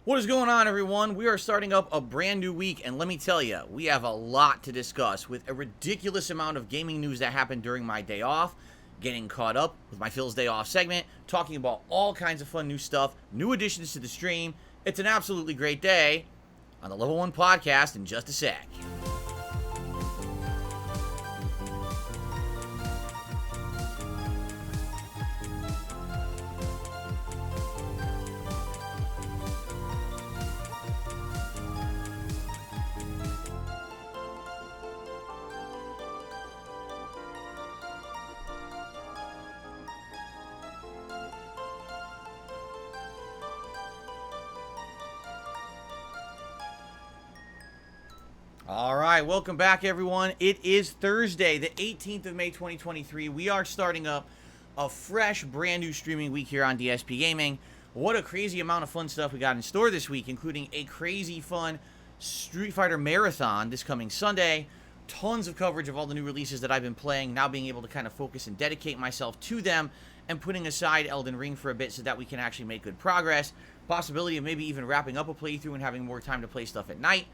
What is going on, everyone? We are starting up a brand new week, and let me tell you, we have a lot to discuss with a ridiculous amount of gaming news that happened during my day off, getting caught up with my Phil's Day Off segment, talking about all kinds of fun new stuff, new additions to the stream. It's an absolutely great day on the Level 1 podcast in just a sec. All right, welcome back, everyone. It is Thursday, the 18th of May, 2023. We are starting up a fresh, brand new streaming week here on DSPGaming. What a crazy amount of fun stuff we got in store this week, including a crazy fun Street Fighter Marathon this coming Sunday. Tons of coverage of all the new releases that I've been playing, now being able to kind of focus and dedicate myself to them, and putting aside Elden Ring for a bit so that we can actually make good progress. Possibility of maybe even wrapping up a playthrough and having more time to play stuff at night.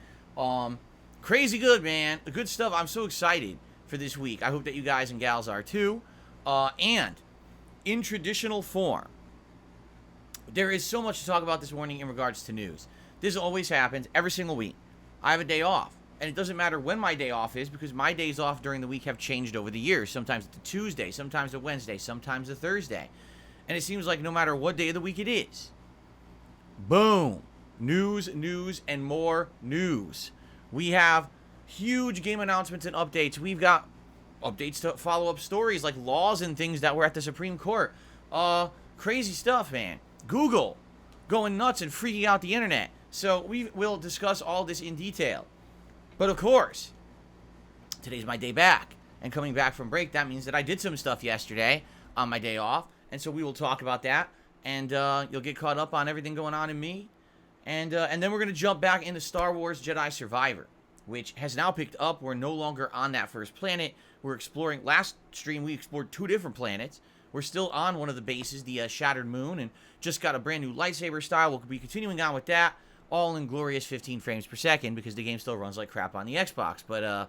Crazy good, man. Good stuff. I'm so excited for this week. I hope that you guys and gals are too. And in traditional form, there is so much to talk about this morning in regards to news. This always happens every single week. I have a day off. And it doesn't matter when my day off is, because my days off during the week have changed over the years. Sometimes it's a Tuesday, sometimes a Wednesday, sometimes a Thursday. And it seems like no matter what day of the week it is, boom, news, and more news. We have huge game announcements and updates. We've got updates to follow-up stories like laws and things that were at the Supreme Court. Crazy stuff, man. Google going nuts and freaking out the internet. So we will discuss all this in detail. But of course, today's my day back. And coming back from break, that means that I did some stuff yesterday on my day off. And so we will talk about that. And you'll get caught up on everything going on in me. And then we're going to jump back into Star Wars Jedi Survivor, which has now picked up. We're no longer on that first planet. We're exploring. Last stream, we explored 2 different planets. We're still on one of the bases, the Shattered Moon, and just got a brand new lightsaber style. We'll be continuing on with that, all in glorious 15 frames per second, because the game still runs like crap on the Xbox. But I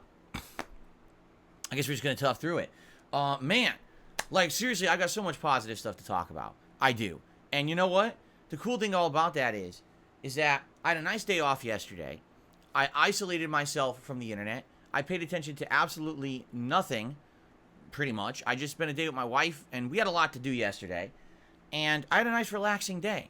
guess we're just going to tough through it. Man, like, seriously, I got so much positive stuff to talk about. I do. And you know what? The cool thing all about that is that I had a nice day off yesterday. I isolated myself from the internet. I paid attention to absolutely nothing, pretty much. I just spent a day with my wife, and we had a lot to do yesterday. And I had a nice, relaxing day.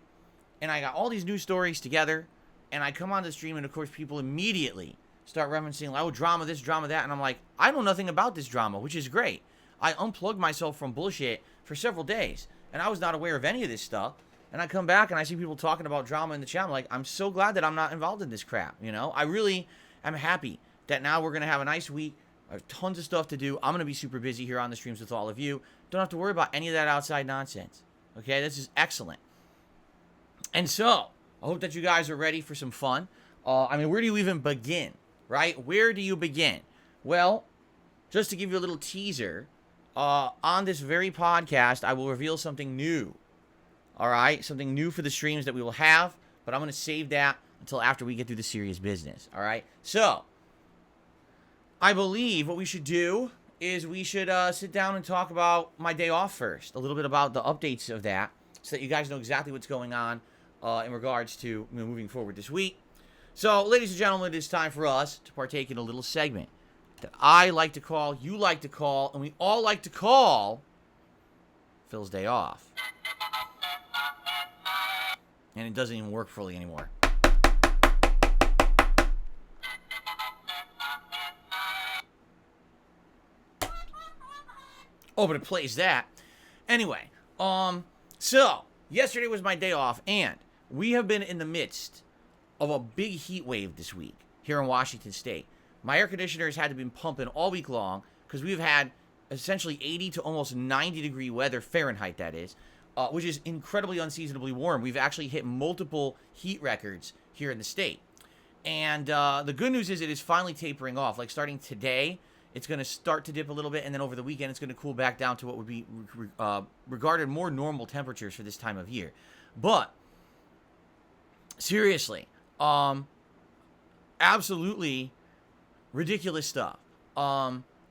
And I got all these news stories together, and I come on the stream, and of course, people immediately start referencing, oh, drama this, drama that. And I'm like, I know nothing about this drama, which is great. I unplugged myself from bullshit for several days, and I was not aware of any of this stuff. And I come back and I see people talking about drama in the chat. I'm like, I'm so glad that I'm not involved in this crap, you know? I really am happy that now we're going to have a nice week. I have tons of stuff to do. I'm going to be super busy here on the streams with all of you. Don't have to worry about any of that outside nonsense. Okay, this is excellent. And so, I hope that you guys are ready for some fun. I mean, where do you even begin, right? Where do you begin? Well, just to give you a little teaser, on this very podcast, I will reveal something new. All right, something new for the streams that we will have, but I'm going to save that until after we get through the serious business. All right, so I believe what we should do is we should sit down and talk about my day off first, a little bit about the updates of that, so that you guys know exactly what's going on in regards to moving forward this week. So, ladies and gentlemen, it is time for us to partake in a little segment that I like to call, you like to call, and we all like to call Phil's Day Off. And it doesn't even work fully anymore. Oh, but it plays that. Anyway, so yesterday was my day off, and we have been in the midst of a big heat wave this week. here in Washington State. My air conditioners had to be pumping all week long because we've had essentially 80 to almost 90 degree weather, Fahrenheit that is, which is incredibly unseasonably warm. We've actually hit multiple heat records here in the state. And the good news is it is finally tapering off. Like starting today, it's going to start to dip a little bit, and then over the weekend, it's going to cool back down to what would be regarded more normal temperatures for this time of year. But seriously, absolutely ridiculous stuff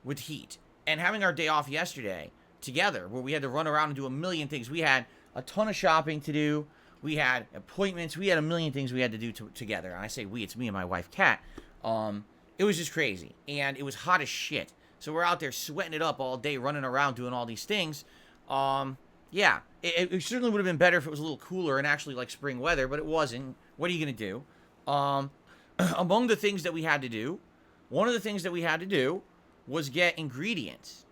with heat. And having our day off yesterday together, where we had to run around and do a million things. We had a ton of shopping to do. We had appointments. We had a million things we had to do together. And I say we, it's me and my wife, Kat. It was just crazy. And it was hot as shit. So we're out there sweating it up all day, running around, doing all these things. Yeah, it certainly would have been better if it was a little cooler and actually like spring weather, but it wasn't. What are you going to do? Among the things that we had to do, one of the things that we had to do was get ingredients.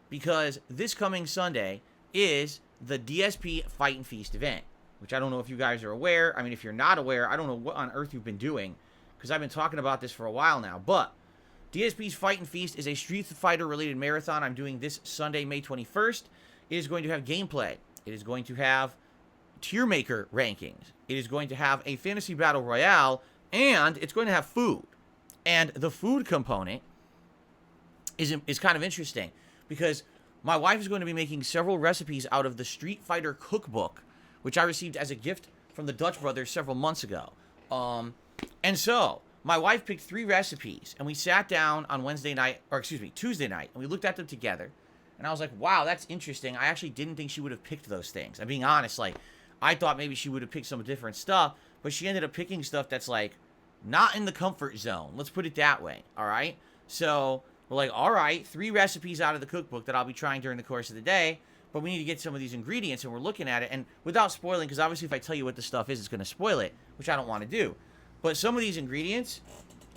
Because this coming Sunday is the DSP Fight and Feast event, which I don't know if you guys are aware. I mean, if you're not aware, I don't know what on earth you've been doing, because I've been talking about this for a while now. But DSP's Fight and Feast is a Street Fighter-related marathon I'm doing this Sunday, May 21st. It is going to have gameplay. It is going to have tier maker rankings. It is going to have a fantasy battle royale, and it's going to have food. And the food component is kind of interesting, because my wife is going to be making several recipes out of the Street Fighter cookbook, which I received as a gift from the Dutch brothers several months ago. And so my wife picked 3 recipes, and we sat down on Tuesday night, and we looked at them together. And I was like, wow, that's interesting. I actually didn't think she would have picked those things. I'm being honest, like, I thought maybe she would have picked some different stuff, but she ended up picking stuff that's, like, not in the comfort zone. Let's put it that way, all right? So we're like, all right, 3 recipes out of the cookbook that I'll be trying during the course of the day, but we need to get some of these ingredients, and we're looking at it, and without spoiling, because obviously if I tell you what the stuff is, it's going to spoil it, which I don't want to do. But some of these ingredients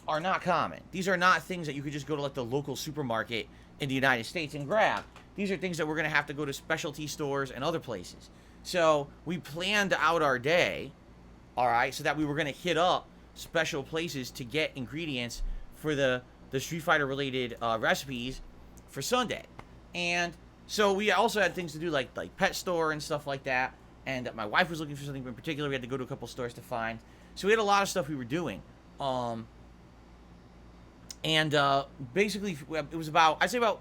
are not common. These are not things that you could just go to, like, the local supermarket in the United States and grab. These are things that we're going to have to go to specialty stores and other places. So we planned out our day, all right, so that we were going to hit up special places to get ingredients for the Street Fighter related recipes for Sunday. And so we also had things to do like pet store and stuff like that. And my wife was looking for something in particular. We had to go to a couple stores to find. So we had a lot of stuff we were doing. Basically it was I'd say about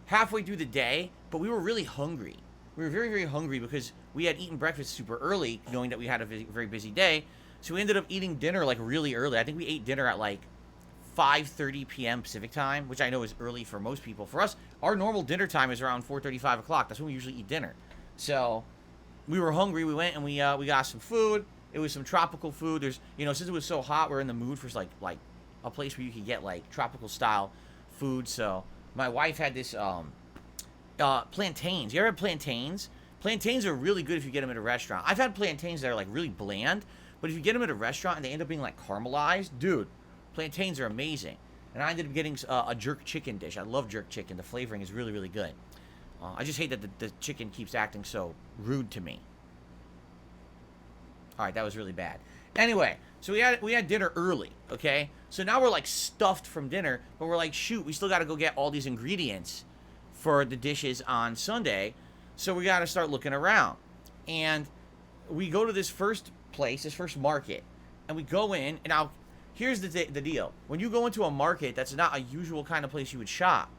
halfway through the day, but we were really hungry. We were very, very hungry because we had eaten breakfast super early, knowing that we had a very busy day. So we ended up eating dinner like really early. I think we ate dinner at like 5:30 p.m. Pacific time, which I know is early for most people. For us, our normal dinner time is around 4:30, 5 o'clock. That's when we usually eat dinner. So we were hungry. We went and we got some food. It was some tropical food. There's, since it was so hot, we're in the mood for like a place where you can get like tropical style food. So my wife had this plantains. You ever had plantains? Plantains are really good if you get them at a restaurant. I've had plantains that are like really bland, but if you get them at a restaurant and they end up being like caramelized, dude, plantains are amazing. And I ended up getting a jerk chicken dish. I love jerk chicken. The flavoring is really, really good. I just hate that the chicken keeps acting so rude to me. All right, that was really bad. Anyway, so we had dinner early, okay? So now we're like stuffed from dinner, but we're like, shoot, we still got to go get all these ingredients for the dishes on Sunday. So we got to start looking around. And we go to this first place, this first market, and we go in, and now here's the deal. When you go into a market, that's not a usual kind of place you would shop.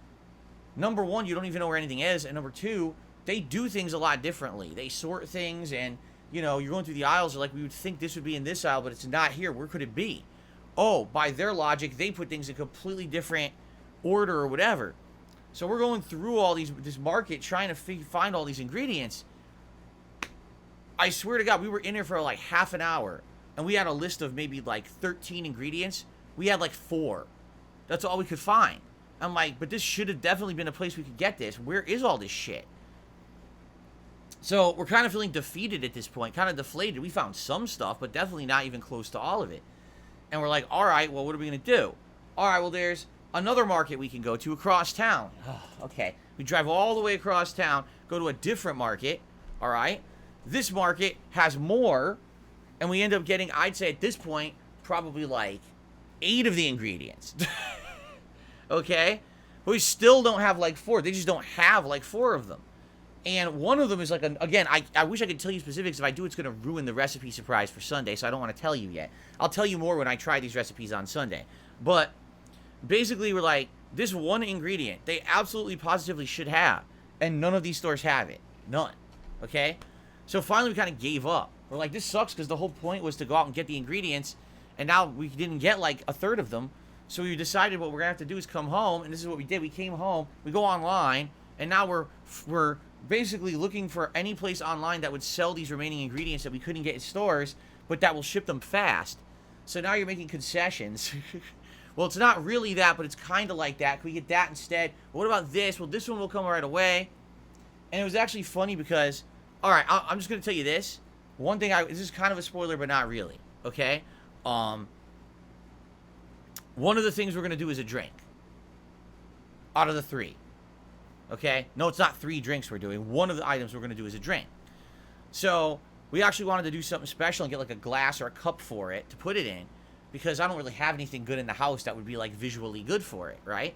Number one, you don't even know where anything is, and number two, they do things a lot differently. They sort things, and you're going through the aisles, like, we would think this would be in this aisle, but it's not here. Where could it be? Oh, by their logic, they put things in completely different order or whatever. So we're going through all this market trying to find all these ingredients. I swear to God, we were in here for like half an hour, and we had a list of maybe like 13 ingredients. We had like 4. That's all we could find. I'm like, but this should have definitely been a place we could get this. Where is all this shit? So we're kind of feeling defeated at this point, kind of deflated. We found some stuff, but definitely not even close to all of it. And we're like, all right, well, what are we going to do? All right, well, there's another market we can go to across town. Oh, okay. We drive all the way across town, go to a different market, all right? This market has more, and we end up getting, I'd say at this point, probably like 8 of the ingredients. Okay? But we still don't have like 4. They just don't have like 4 of them. And one of them is like, again, I wish I could tell you specifics. If I do, it's going to ruin the recipe surprise for Sunday, so I don't want to tell you yet. I'll tell you more when I try these recipes on Sunday. But basically, we're like, this one ingredient, they absolutely positively should have. And none of these stores have it. None. Okay? So finally, we kind of gave up. We're like, this sucks because the whole point was to go out and get the ingredients. And now we didn't get like a third of them. So we decided what we're going to have to do is come home. And this is what we did. We came home. We go online. And now we're basically looking for any place online that would sell these remaining ingredients that we couldn't get in stores, but that will ship them fast. So now you're making concessions. Well, it's not really that, but it's kind of like that. Can we get that instead? What about this? Well, this one will come right away. And it was actually funny because, all right, I'm just going to tell you this. One thing, this is kind of a spoiler, but not really, okay? One of the things we're going to do is a drink. Out of the 3. Okay? No, it's not 3 drinks we're doing. One of the items we're going to do is a drink. So, we actually wanted to do something special and get like a glass or a cup for it to put it in. Because I don't really have anything good in the house that would be like visually good for it, right?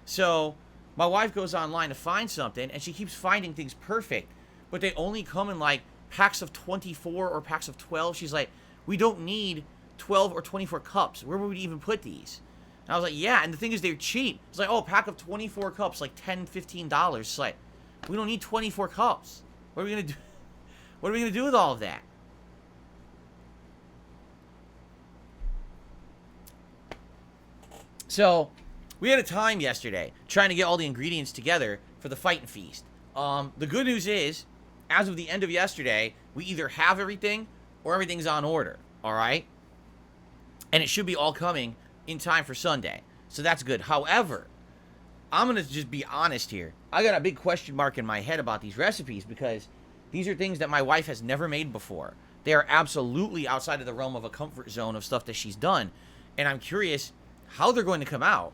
So, my wife goes online to find something and she keeps finding things perfect. But they only come in like packs of 24 or packs of 12. She's like, we don't need 12 or 24 cups. Where would we even put these? And I was like, yeah, and the thing is, they're cheap. It's like, oh, a pack of 24 cups, like $10, $15. It's like, we don't need 24 cups. What are we going to do? What are we going to do with all of that? So, we had a time yesterday trying to get all the ingredients together for the Fight and Feast. The good news is, as of the end of yesterday, we either have everything or everything's on order, all right? And it should be all coming in time for Sunday. So that's good. However, I'm going to just be honest here. I got a big question mark in my head about these recipes because these are things that my wife has never made before. They are absolutely outside of the realm of a comfort zone of stuff that she's done. And I'm curious how they're going to come out.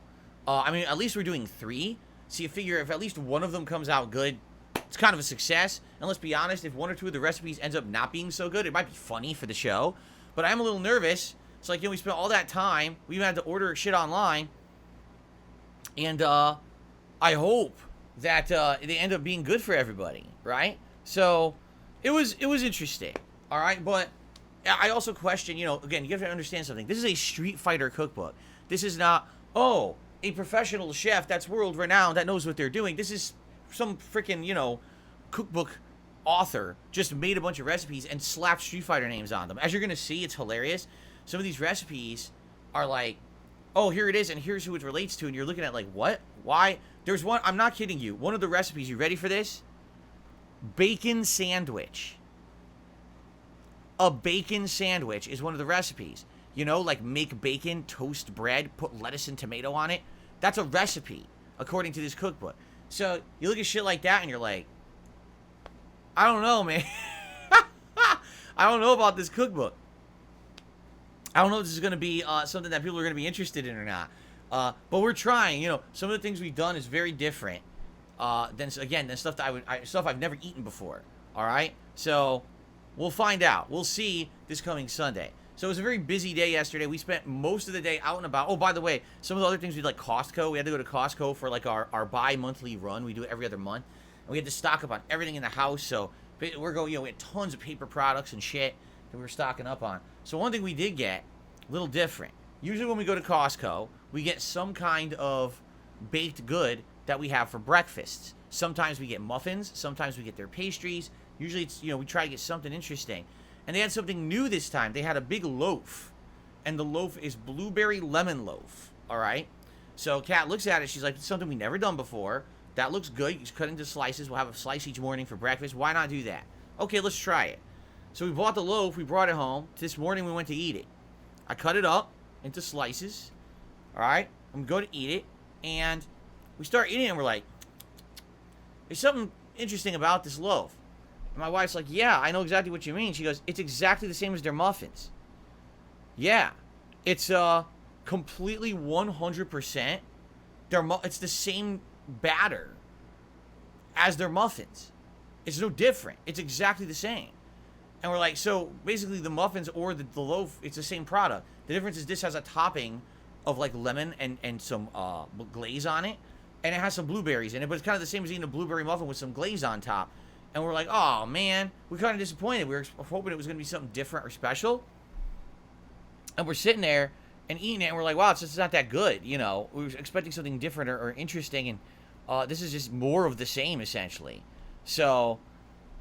I mean, at least we're doing 3. So you figure if at least one of them comes out good, it's kind of a success. And let's be honest, if 1 or 2 of the recipes ends up not being so good, it might be funny for the show. But I'm a little nervous. It's like, you know, we spent all that time. We even had to order shit online. And I hope that they end up being good for everybody, right? So it was interesting, all right? But I also question, you know, again, you have to understand something. This is a Street Fighter cookbook. This is not, oh, a professional chef that's world renowned that knows what they're doing. This is some freaking, you know, cookbook author just made a bunch of recipes and slapped Street Fighter names on them. As you're going to see, it's hilarious. Some of these recipes are like, oh, here it is, and here's who it relates to, and you're looking at like, what? Why? There's one, I'm not kidding you, one of the recipes, you ready for this? Bacon sandwich. A bacon sandwich is one of the recipes. You know, like make bacon, toast bread, put lettuce and tomato on it. That's a recipe, according to this cookbook. So, you look at shit like that, and you're like, I don't know, man. I don't know about this cookbook. I don't know if this is going to be something that people are going to be interested in or not. But we're trying. You know, some of the things we've done is very different than stuff that stuff I've never eaten before. All right? So, we'll find out. We'll see this coming Sunday. So, it was a very busy day yesterday. We spent most of the day out and about. Oh, by the way, some of the other things we did, like Costco. We had to go to Costco for, like, our bi-monthly run. We do it every other month. And we had to stock up on everything in the house. So, we're going, you know, we had tons of paper products and shit that we were stocking up on. So one thing we did get, a little different. Usually when we go to Costco, we get some kind of baked good that we have for breakfasts. Sometimes we get muffins. Sometimes we get their pastries. Usually it's, you know, we try to get something interesting. And they had something new this time. They had a big loaf. And the loaf is blueberry lemon loaf. All right? So Kat looks at it. She's like, it's something we've never done before. That looks good. You just cut into slices. We'll have a slice each morning for breakfast. Why not do that? Okay, let's try it. So we bought the loaf. We brought it home. This morning we went to eat it. I cut it up into slices. All right? I'm going to eat it. And we start eating it and we're like, there's something interesting about this loaf. And my wife's like, yeah, I know exactly what you mean. She goes, it's exactly the same as their muffins. Yeah. It's completely 100%. It's the same batter as their muffins. It's no different. It's exactly the same. And we're like, so basically the muffins or the loaf, it's the same product. The difference is this has a topping of like lemon and some glaze on it. And it has some blueberries in it, but it's kind of the same as eating a blueberry muffin with some glaze on top. And we're like, oh man, we're kind of disappointed. We were hoping it was going to be something different or special. And we're sitting there and eating it, and we're like, wow, it's just not that good. You know, we were expecting something different or interesting, and this is just more of the same, essentially. So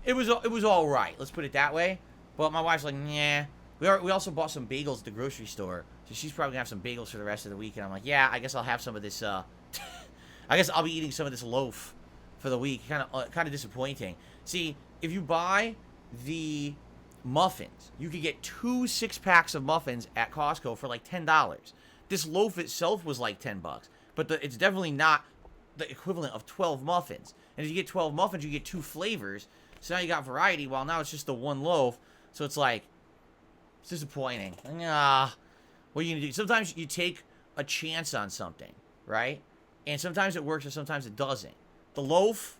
it was all right. Let's put it that way. But my wife's like, nah. We also bought some bagels at the grocery store, so she's probably gonna have some bagels for the rest of the week. And I'm like, yeah, I guess I'll have some of this. I guess I'll be eating some of this loaf for the week. Kind of disappointing. See, if you buy the muffins, you could get 2 6-packs of muffins at Costco for like $10. This loaf itself was like $10, but it's definitely not the equivalent of 12 muffins. And if you get 12 muffins, you get 2 flavors. So now you got variety, while now it's just the one loaf. So it's like, it's disappointing. What are you gonna do? Sometimes you take a chance on something, right? And sometimes it works and sometimes it doesn't. The loaf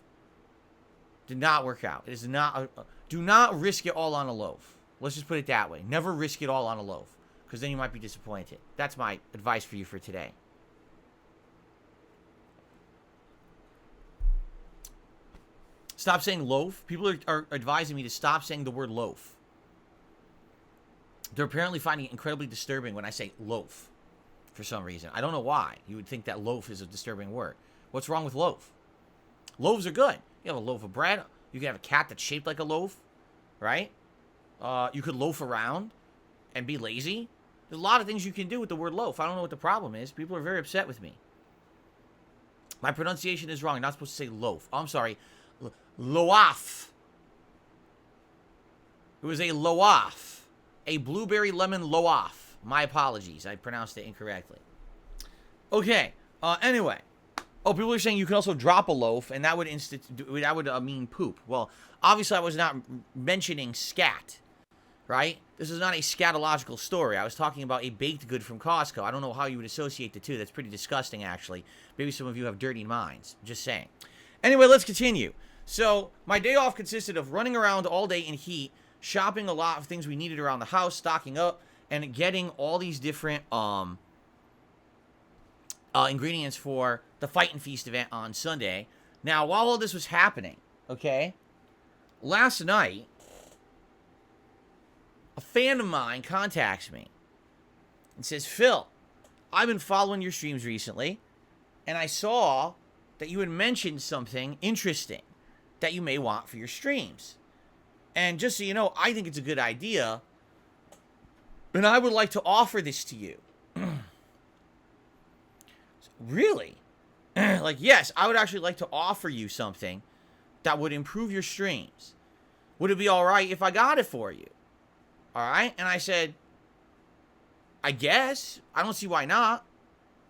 did not work out. It is not. Do not risk it all on a loaf. Let's just put it that way. Never risk it all on a loaf, because then you might be disappointed. That's my advice for you for today. Stop saying loaf. People are advising me to stop saying the word loaf. They're apparently finding it incredibly disturbing when I say loaf for some reason. I don't know why. You would think that loaf is a disturbing word. What's wrong with loaf? Loaves are good. You have a loaf of bread. You can have a cat that's shaped like a loaf, right? You could loaf around and be lazy. There's a lot of things you can do with the word loaf. I don't know what the problem is. People are very upset with me. My pronunciation is wrong. I'm not supposed to say loaf. Oh, I'm sorry. Loaf. It was a loaf. A blueberry lemon loaf. My apologies. I pronounced it incorrectly. Okay. Anyway. Oh, people are saying you can also drop a loaf, and that would mean poop. Well, obviously I was not mentioning scat, right? This is not a scatological story. I was talking about a baked good from Costco. I don't know how you would associate the two. That's pretty disgusting, actually. Maybe some of you have dirty minds. Just saying. Anyway, let's continue. So, my day off consisted of running around all day in heat, shopping a lot of things we needed around the house, stocking up, and getting all these different ingredients for the Fight and Feast event on Sunday. Now, while all this was happening, okay, last night, a fan of mine contacts me and says, Phil, I've been following your streams recently, and I saw that you had mentioned something interesting that you may want for your streams. And just so you know, I think it's a good idea, and I would like to offer this to you. Really? Like, yes, I would actually like to offer you something that would improve your streams. Would it be all right if I got it for you? All right? And I said, I guess. I don't see why not.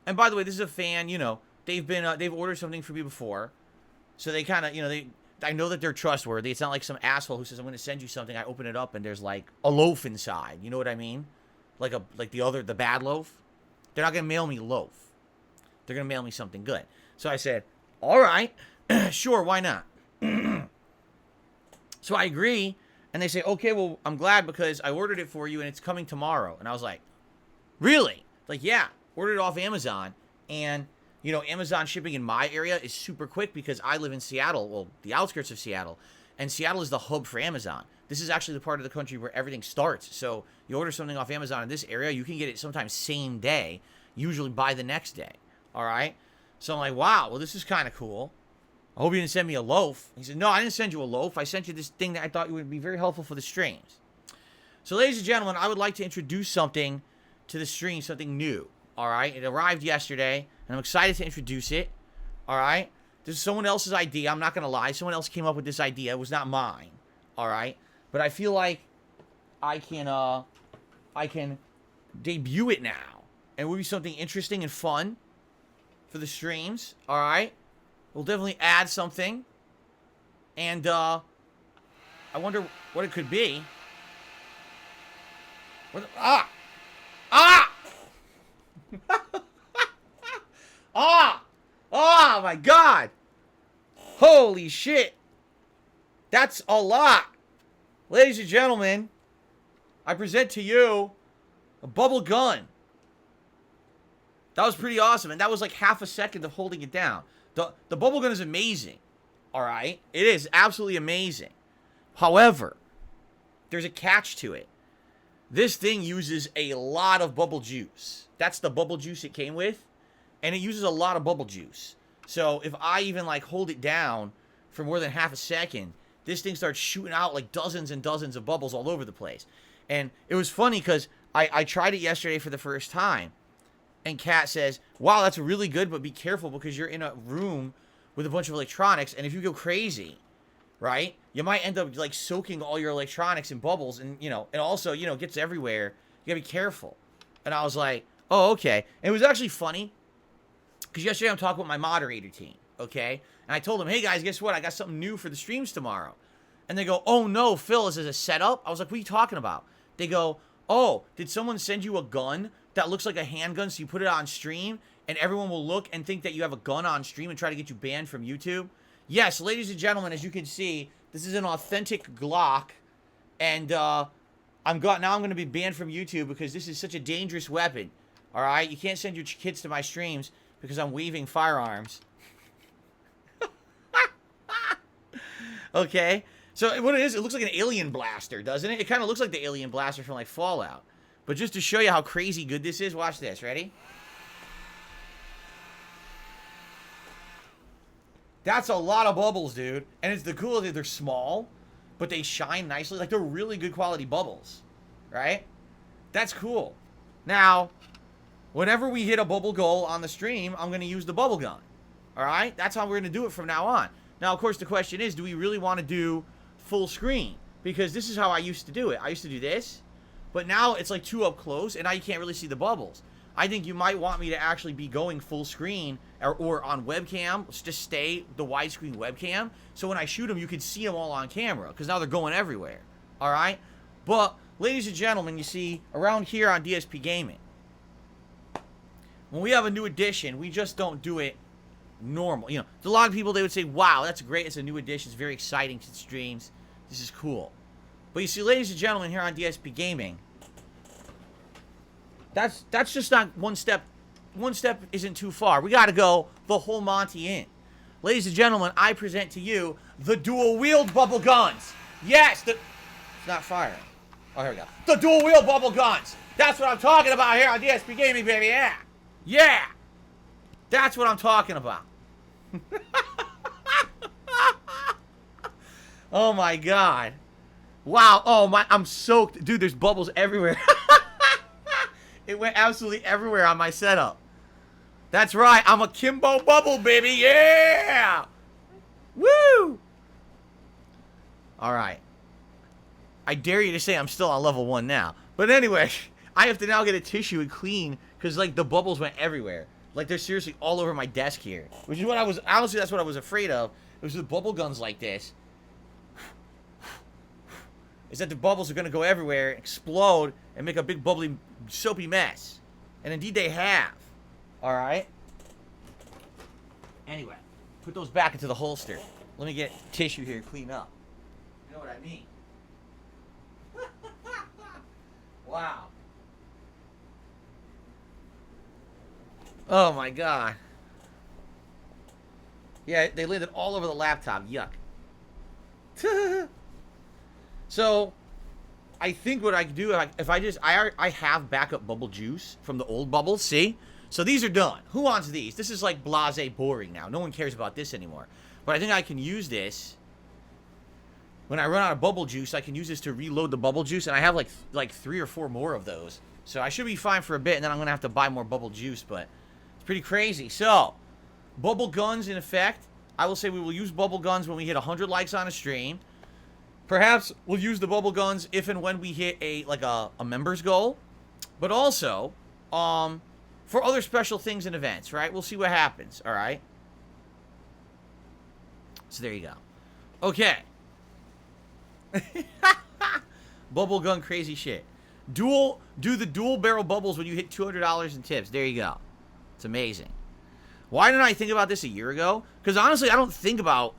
And by the way, this is a fan, you know, they've ordered something from me before. So they kind of, you know, I know that they're trustworthy. It's not like some asshole who says, I'm going to send you something. I open it up and there's like a loaf inside. You know what I mean? Like the bad loaf. They're not going to mail me loaf. They're going to mail me something good. So I said, all right, sure, why not? So I agree. And they say, okay, well, I'm glad because I ordered it for you and it's coming tomorrow. And I was like, really? Like, yeah, ordered it off Amazon. And, you know, Amazon shipping in my area is super quick because I live in Seattle, well, the outskirts of Seattle. And Seattle is the hub for Amazon. This is actually the part of the country where everything starts. So you order something off Amazon in this area, you can get it sometimes same day, usually by the next day. All right? So I'm like, wow, well, this is kind of cool. I hope you didn't send me a loaf. He said, no, I didn't send you a loaf. I sent you this thing that I thought would be very helpful for the streams. So, ladies and gentlemen, I would like to introduce something to the stream, something new. All right? It arrived yesterday, and I'm excited to introduce it. All right? This is someone else's idea. I'm not going to lie. Someone else came up with this idea. It was not mine. All right? But I feel like I can debut it now. And it would be something interesting and fun for the streams, all right? We'll definitely add something. And, I wonder what it could be. Ah! Oh, my God! Holy shit! That's a lot! Ladies and gentlemen, I present to you a bubble gun. That was pretty awesome, and that was like half a second of holding it down. The bubble gun is amazing, all right? It is absolutely amazing. However, there's a catch to it. This thing uses a lot of bubble juice. That's the bubble juice it came with, and it uses a lot of bubble juice. So if I even like hold it down for more than half a second, this thing starts shooting out like dozens and dozens of bubbles all over the place. And it was funny because I tried it yesterday for the first time. And Kat says, wow, that's really good, but be careful because you're in a room with a bunch of electronics. And if you go crazy, right, you might end up like soaking all your electronics in bubbles. And, you know, and also, you know, it gets everywhere. You gotta be careful. And I was like, oh, okay. And it was actually funny because yesterday I'm talking with my moderator team, okay? And I told them, hey guys, guess what? I got something new for the streams tomorrow. And they go, oh no, Phil, is this a setup? I was like, what are you talking about? They go, oh, did someone send you a gun that looks like a handgun, so you put it on stream, and everyone will look and think that you have a gun on stream and try to get you banned from YouTube? Yes, ladies and gentlemen, as you can see, this is an authentic Glock, and now I'm going to be banned from YouTube because this is such a dangerous weapon. All right, you can't send your kids to my streams because I'm waving firearms. Okay, so what it is, it looks like an alien blaster, doesn't it? It kind of looks like the alien blaster from like Fallout. But just to show you how crazy good this is, watch this. Ready? That's a lot of bubbles, dude. And it's the coolest thing. They're small, but they shine nicely. Like, they're really good quality bubbles. Right? That's cool. Now, whenever we hit a bubble goal on the stream, I'm going to use the bubble gun. Alright? That's how we're going to do it from now on. Now, of course, the question is, do we really want to do full screen? Because this is how I used to do it. I used to do this. But now it's like too up close, and now you can't really see the bubbles. I think you might want me to actually be going full screen or on webcam, just stay the widescreen webcam. So when I shoot them, you can see them all on camera, because now they're going everywhere. All right? But, ladies and gentlemen, you see, around here on DSP Gaming, when we have a new edition, we just don't do it normal. You know, a lot of people, they would say, wow, that's great. It's a new edition. It's very exciting to the streams. This is cool. But you see, ladies and gentlemen, here on DSP Gaming, that's just not one step. One step isn't too far. We got to go the whole Monty in. Ladies and gentlemen, I present to you the dual-wield bubble guns. Yes, it's not firing. Oh, here we go. The dual-wield bubble guns. That's what I'm talking about here on DSP Gaming, baby. Yeah. Yeah. That's what I'm talking about. Oh, my God. Wow, oh my, I'm soaked. Dude, there's bubbles everywhere. It went absolutely everywhere on my setup. That's right, I'm a Kimbo bubble, baby, yeah! Woo! Alright. I dare you to say I'm still on level 1 now. But anyway, I have to now get a tissue and clean, because like the bubbles went everywhere. Like they're seriously all over my desk here. Which is what I was, honestly that's what I was afraid of. It was the bubble guns like this. Is that the bubbles are going to go everywhere, explode, and make a big bubbly, soapy mess. And indeed they have. Alright? Anyway, put those back into the holster. Let me get tissue here and clean up. You know what I mean? Wow. Oh my God. Yeah, they landed all over the laptop. Yuck. So, I think what I could do, if I have backup bubble juice from the old bubbles, see? So these are done. Who wants these? This is like blasé boring now. No one cares about this anymore. But I think I can use this. When I run out of bubble juice, I can use this to reload the bubble juice. And I have like 3 or 4 more of those. So I should be fine for a bit. And then I'm going to have to buy more bubble juice. But it's pretty crazy. So, bubble guns in effect. I will say we will use bubble guns when we hit 100 likes on a stream. Perhaps we'll use the bubble guns if and when we hit a members goal. But also, for other special things and events, right? We'll see what happens, all right? So there you go. Okay. Bubble gun crazy shit. Do the dual barrel bubbles when you hit $200 in tips. There you go. It's amazing. Why didn't I think about this a year ago? Because honestly, I don't think about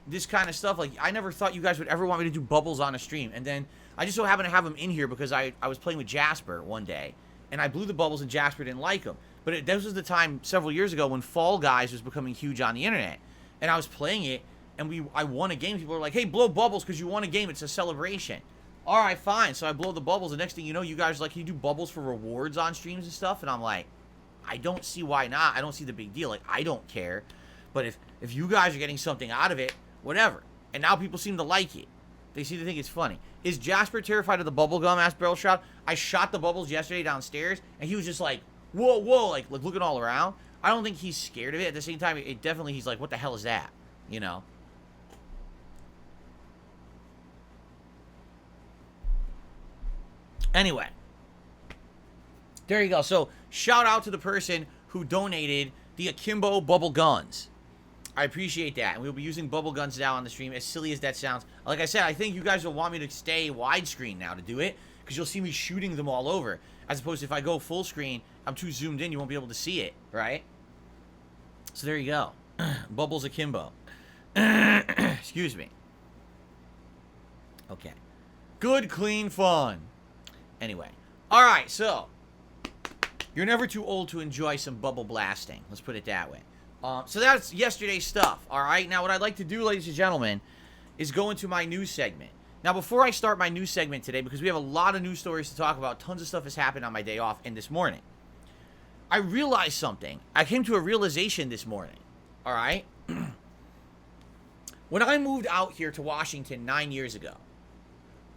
this kind of stuff. Like, I never thought you guys would ever want me to do bubbles on a stream. And then I just so happened to have them in here because I was playing with Jasper one day. And I blew the bubbles and Jasper didn't like them. But this was the time several years ago when Fall Guys was becoming huge on the internet. And I was playing it, and I won a game. People were like, hey, blow bubbles because you won a game. It's a celebration. All right, fine. So I blow the bubbles. The next thing you know, you guys are like, can you do bubbles for rewards on streams and stuff? And I'm like, I don't see why not. I don't see the big deal. Like, I don't care. But if you guys are getting something out of it, whatever. And now people seem to like it. They seem to think it's funny. Is Jasper terrified of the bubble gum? Asked Barrel Shroud. I shot the bubbles yesterday downstairs, and he was just like, whoa, whoa, like looking all around. I don't think he's scared of it. At the same time, he's like, what the hell is that? You know? Anyway. There you go. So, shout out to the person who donated the Akimbo bubble guns. I appreciate that. And we'll be using bubble guns now on the stream, as silly as that sounds. Like I said, I think you guys will want me to stay widescreen now to do it, because you'll see me shooting them all over. As opposed to if I go full screen, I'm too zoomed in, you won't be able to see it, right? So there you go. Bubbles Akimbo. Excuse me. Okay. Good, clean fun. Anyway. Alright, so. You're never too old to enjoy some bubble blasting. Let's put it that way. So that's yesterday's stuff, alright? Now, what I'd like to do, ladies and gentlemen, is go into my news segment. Now, before I start my news segment today, because we have a lot of news stories to talk about, tons of stuff has happened on my day off and this morning. I realized something. I came to a realization this morning, alright? When I moved out here to Washington 9 years ago,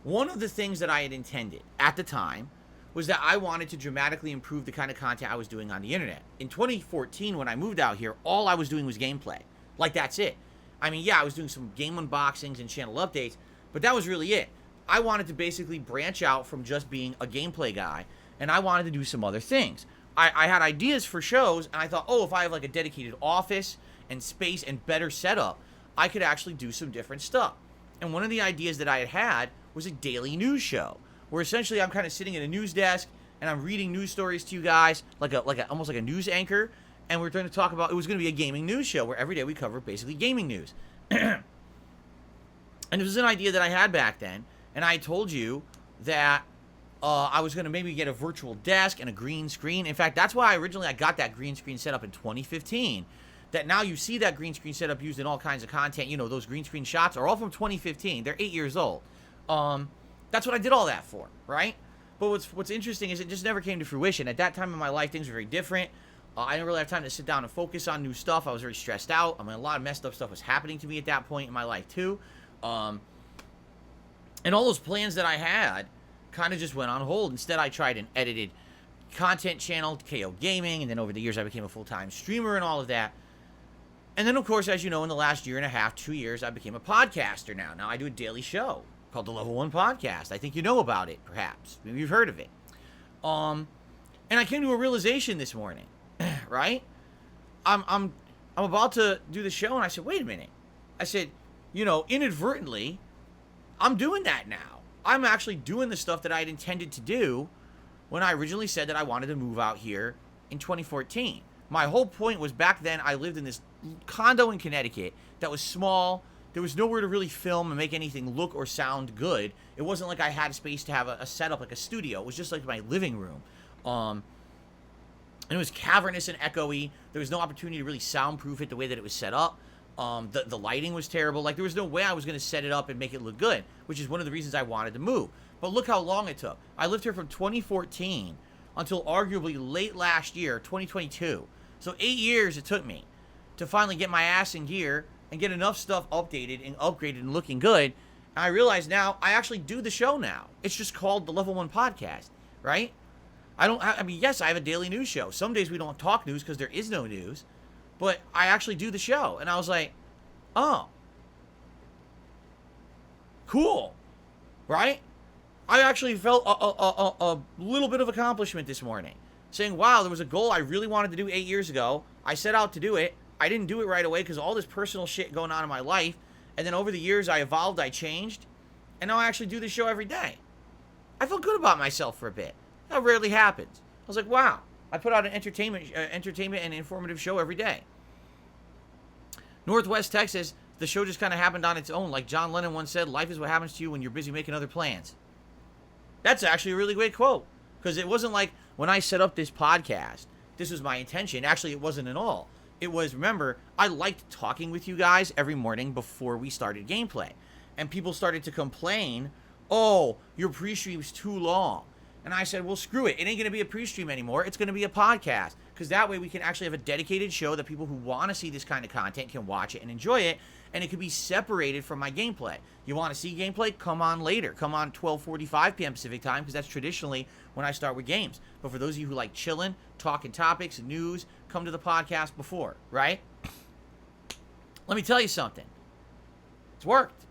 one of the things that I had intended at the time was that I wanted to dramatically improve the kind of content I was doing on the internet. In 2014, when I moved out here, all I was doing was gameplay. Like, that's it. I mean, yeah, I was doing some game unboxings and channel updates, but that was really it. I wanted to basically branch out from just being a gameplay guy, and I wanted to do some other things. I had ideas for shows, and I thought, oh, if I have like a dedicated office and space and better setup, I could actually do some different stuff. And one of the ideas that I had was a daily news show, where essentially I'm kind of sitting at a news desk and I'm reading news stories to you guys, almost like a news anchor, and we're going to talk about, it was going to be a gaming news show where every day we cover basically gaming news. And it was an idea that I had back then, and I told you that I was going to maybe get a virtual desk and a green screen. In fact, that's why I got that green screen set up in 2015. That now you see that green screen setup used in all kinds of content. You know, those green screen shots are all from 2015. They're 8 years old. That's what I did all that for, right? But what's interesting is it just never came to fruition. At that time in my life, things were very different. I didn't really have time to sit down and focus on new stuff. I was very stressed out. I mean, a lot of messed up stuff was happening to me at that point in my life, too. And all those plans that I had kind of just went on hold. Instead, I tried an edited content channel, KO Gaming, and then over the years, I became a full-time streamer and all of that. And then, of course, as you know, in the last year and a half, 2 years, I became a podcaster now. Now I do a daily show called the Level 1 Podcast. I think you know about it, perhaps. Maybe you've heard of it. And I came to a realization this morning, right? I'm about to do the show, and I said, wait a minute. I said, you know, inadvertently, I'm doing that now. I'm actually doing the stuff that I had intended to do when I originally said that I wanted to move out here in 2014. My whole point was back then I lived in this condo in Connecticut that was small. There was nowhere to really film and make anything look or sound good. It wasn't like I had a space to have a setup like a studio. It was just like my living room. And it was cavernous and echoey. There was no opportunity to really soundproof it the way that it was set up. The lighting was terrible. Like, there was no way I was going to set it up and make it look good, which is one of the reasons I wanted to move. But look how long it took. I lived here from 2014 until arguably late last year, 2022. So 8 years it took me to finally get my ass in gear and get enough stuff updated and upgraded and looking good. And I realize now I actually do the show now. It's just called the Level 1 Podcast, right? I mean, yes, I have a daily news show. Some days we don't talk news because there is no news. But I actually do the show. And I was like, oh. Cool. Right? I actually felt a little bit of accomplishment this morning. Saying, wow, there was a goal I really wanted to do 8 years ago. I set out to do it. I didn't do it right away because all this personal shit going on in my life. And then over the years, I evolved, I changed. And now I actually do the show every day. I felt good about myself for a bit. That rarely happens. I was like, wow. I put out an entertainment and informative show every day. Northwest Texas, the show just kind of happened on its own. Like John Lennon once said, life is what happens to you when you're busy making other plans. That's actually a really great quote. Because it wasn't like when I set up this podcast, this was my intention. Actually, it wasn't at all. It was, remember, I liked talking with you guys every morning before we started gameplay. And people started to complain, oh, your pre-stream's too long. And I said, well, screw it. It ain't going to be a pre-stream anymore. It's going to be a podcast. Because that way we can actually have a dedicated show that people who want to see this kind of content can watch it and enjoy it. And it could be separated from my gameplay. You want to see gameplay? Come on later. Come on 12:45 p.m. Pacific time, because that's traditionally when I start with games. But for those of you who like chilling, talking topics, news, come to the podcast before, right? Let me tell you something. It's worked.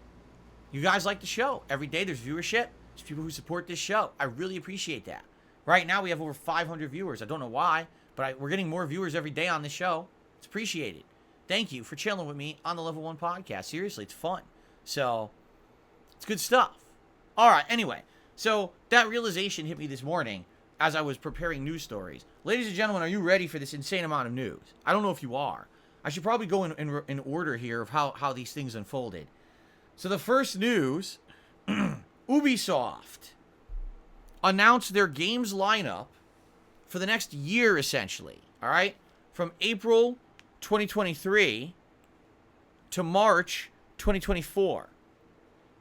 You guys like the show. Every day there's viewership. There's people who support this show. I really appreciate that. Right now we have over 500 viewers. I don't know why, but we're getting more viewers every day on this show. It's appreciated. Thank you for chilling with me on the Level 1 podcast. Seriously, it's fun. So, it's good stuff. All right, anyway. So, that realization hit me this morning as I was preparing news stories. Ladies and gentlemen, are you ready for this insane amount of news? I don't know if you are. I should probably go in order here of how these things unfolded. So, the first news, Ubisoft announced their games lineup for the next year, essentially. All right? From April 2023 to March 2024.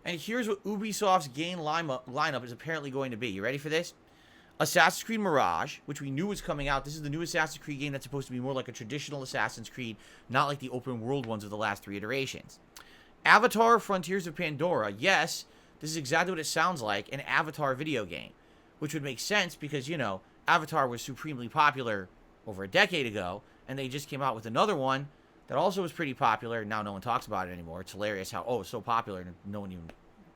And here's what Ubisoft's game lineup is apparently going to be. You ready for this? Assassin's Creed Mirage, which we knew was coming out. This is the new Assassin's Creed game that's supposed to be more like a traditional Assassin's Creed, not like the open world ones of the last 3 iterations. Avatar Frontiers of Pandora. Yes, this is exactly what it sounds like, an Avatar video game. Which would make sense because, you know, Avatar was supremely popular over a decade ago. And they just came out with another one that also was pretty popular. Now no one talks about it anymore. It's hilarious how, oh, it's so popular and no one even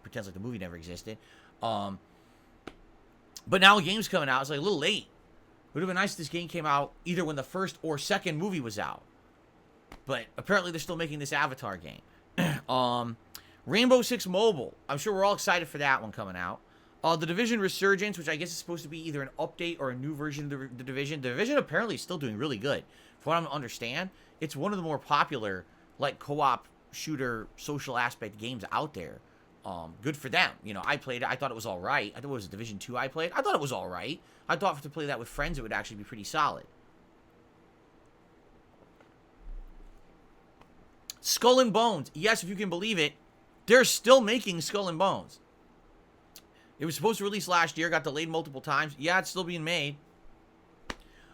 pretends like the movie never existed. But now a game's coming out. It's like a little late. It would have been nice if this game came out either when the first or second movie was out. But apparently they're still making this Avatar game. Rainbow Six Mobile. I'm sure we're all excited for that one coming out. The Division Resurgence, which I guess is supposed to be either an update or a new version of the Division. The Division apparently is still doing really good. From what I understand, it's one of the more popular, like, co-op shooter social aspect games out there. Good for them. You know, I played it. I thought it was all right. I thought it was Division 2 I played. I thought it was all right. I thought to play that with friends, it would actually be pretty solid. Skull and Bones. Yes, if you can believe it, they're still making Skull and Bones. It was supposed to release last year, got delayed multiple times. Yeah, it's still being made.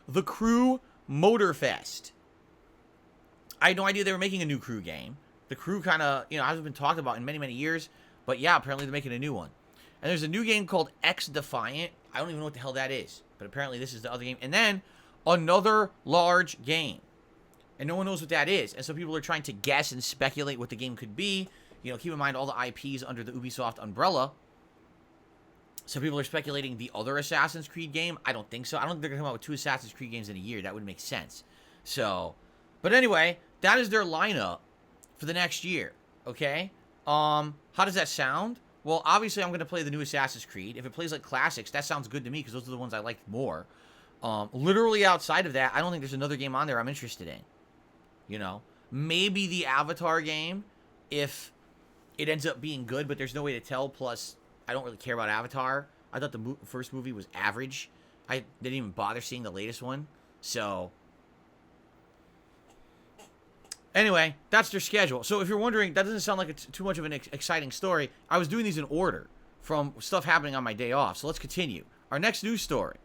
The Crew Motorfest. I had no idea they were making a new Crew game. The Crew kind of, you know, hasn't been talked about in many, many years. But yeah, apparently they're making a new one. And there's a new game called X Defiant. I don't even know what the hell that is. But apparently this is the other game. And then another large game. And no one knows what that is. And so people are trying to guess and speculate what the game could be. You know, keep in mind all the IPs under the Ubisoft umbrella. So people are speculating the other Assassin's Creed game. I don't think so. I don't think they're going to come out with 2 Assassin's Creed games in a year. That would make sense. So, but anyway, that is their lineup for the next year. Okay? How does that sound? Well, obviously I'm going to play the new Assassin's Creed. If it plays like classics, that sounds good to me because those are the ones I liked more. Literally outside of that, I don't think there's another game on there I'm interested in. You know? Maybe the Avatar game if it ends up being good, but there's no way to tell. Plus, I don't really care about Avatar. I thought the first movie was average. I didn't even bother seeing the latest one. So, anyway, that's their schedule. So if you're wondering, that doesn't sound like it's too much of an exciting story. I was doing these in order from stuff happening on my day off. So let's continue. Our next news story.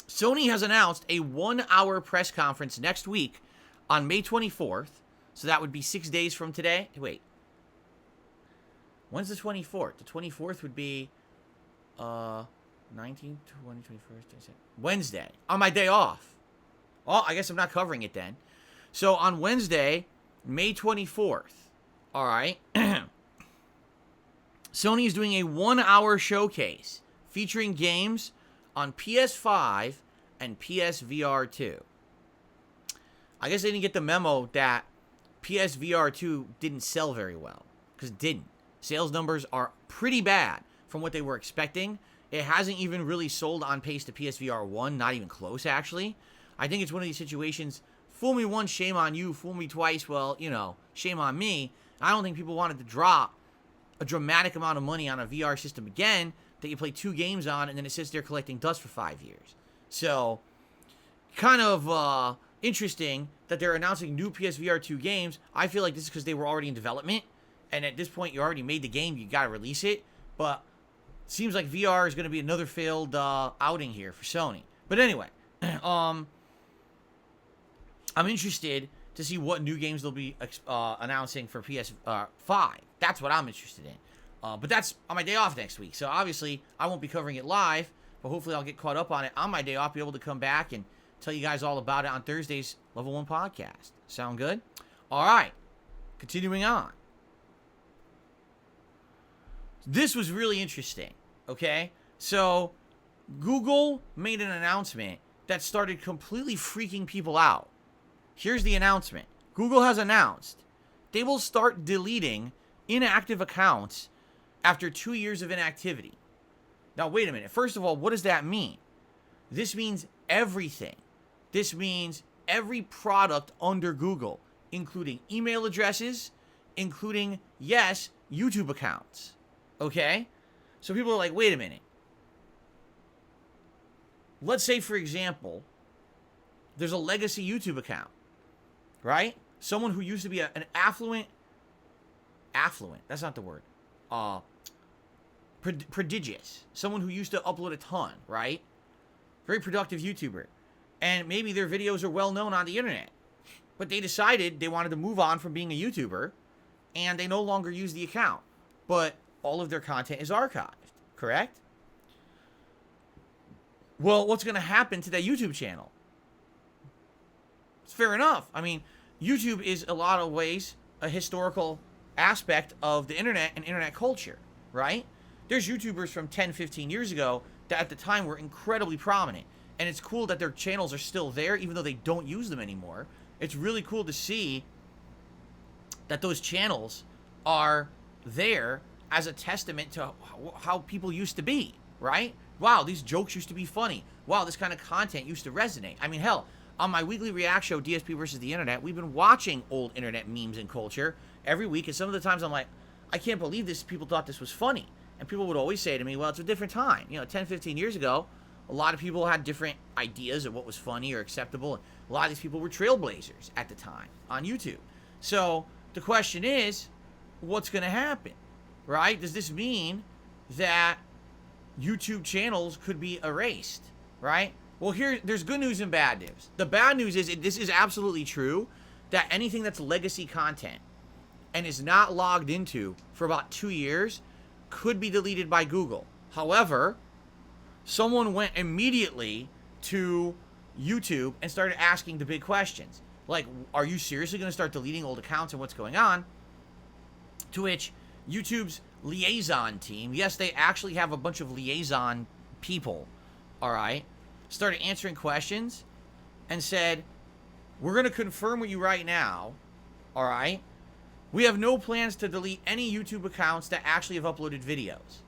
Sony has announced a 1-hour press conference next week on May 24th. So that would be 6 days from today. Wait. When's the 24th? The 24th would be 19, 20, 21st, Wednesday. On my day off. Well, I guess I'm not covering it then. So on Wednesday, May 24th, all right, Sony is doing a 1-hour showcase featuring games on PS5 and PSVR 2. I guess they didn't get the memo that PSVR 2 didn't sell very well, because it didn't. Sales numbers are pretty bad from what they were expecting. It hasn't even really sold on pace to PSVR 1, not even close, actually. I think it's one of these situations fool me once, shame on you. Fool me twice, well, you know, shame on me. I don't think people wanted to drop a dramatic amount of money on a VR system again that you play 2 games on and then it sits there collecting dust for 5 years. So, kind of interesting that they're announcing new PSVR 2 games. I feel like this is because they were already in development, and at this point you already made the game, you gotta release it. But seems like VR is going to be another failed outing here for Sony. But anyway, I'm interested to see what new games they'll be announcing for PS5. That's what I'm interested in. But that's on my day off next week. So obviously, I won't be covering it live, but hopefully I'll get caught up on it on my day off, be able to come back and tell you guys all about it on Thursday's Level 1 podcast. Sound good? All right. Continuing on. This was really interesting, okay? So, Google made an announcement that started completely freaking people out. Here's the announcement. Google has announced they will start deleting inactive accounts after 2 years of inactivity. Now, wait a minute. First of all, what does that mean? This means everything. This means every product under Google, including email addresses, including, yes, YouTube accounts. Okay? So people are like, wait a minute. Let's say, for example, there's a legacy YouTube account, right? Someone who used to be an affluent, that's not the word, prodigious. Someone who used to upload a ton, right? Very productive YouTuber. And maybe their videos are well known on the internet. But they decided they wanted to move on from being a YouTuber, and they no longer use the account. But all of their content is archived, correct? Well, what's going to happen to that YouTube channel? It's fair enough. I mean, YouTube is a lot of ways a historical aspect of the internet and internet culture, right? There's YouTubers from 10, 15 years ago that at the time were incredibly prominent. And it's cool that their channels are still there, even though they don't use them anymore. It's really cool to see that those channels are there as a testament to how people used to be, right? Wow, these jokes used to be funny. Wow, this kind of content used to resonate. I mean, hell, on my weekly react show, DSP versus the Internet, we've been watching old internet memes and culture every week. And some of the times I'm like, I can't believe this. People thought this was funny. And people would always say to me, well, it's a different time. You know, 10, 15 years ago, a lot of people had different ideas of what was funny or acceptable. A lot of these people were trailblazers at the time on YouTube. So the question is, what's going to happen, right? Does this mean that YouTube channels could be erased, right? Well, there's good news and bad news. The bad news is this is absolutely true, that anything that's legacy content and is not logged into for about 2 years could be deleted by Google. However, someone went immediately to YouTube and started asking the big questions. Like, are you seriously going to start deleting old accounts and what's going on? To which YouTube's liaison team, yes, they actually have a bunch of liaison people, all right, started answering questions and said, we're going to confirm with you right now, all right, we have no plans to delete any YouTube accounts that actually have uploaded videos.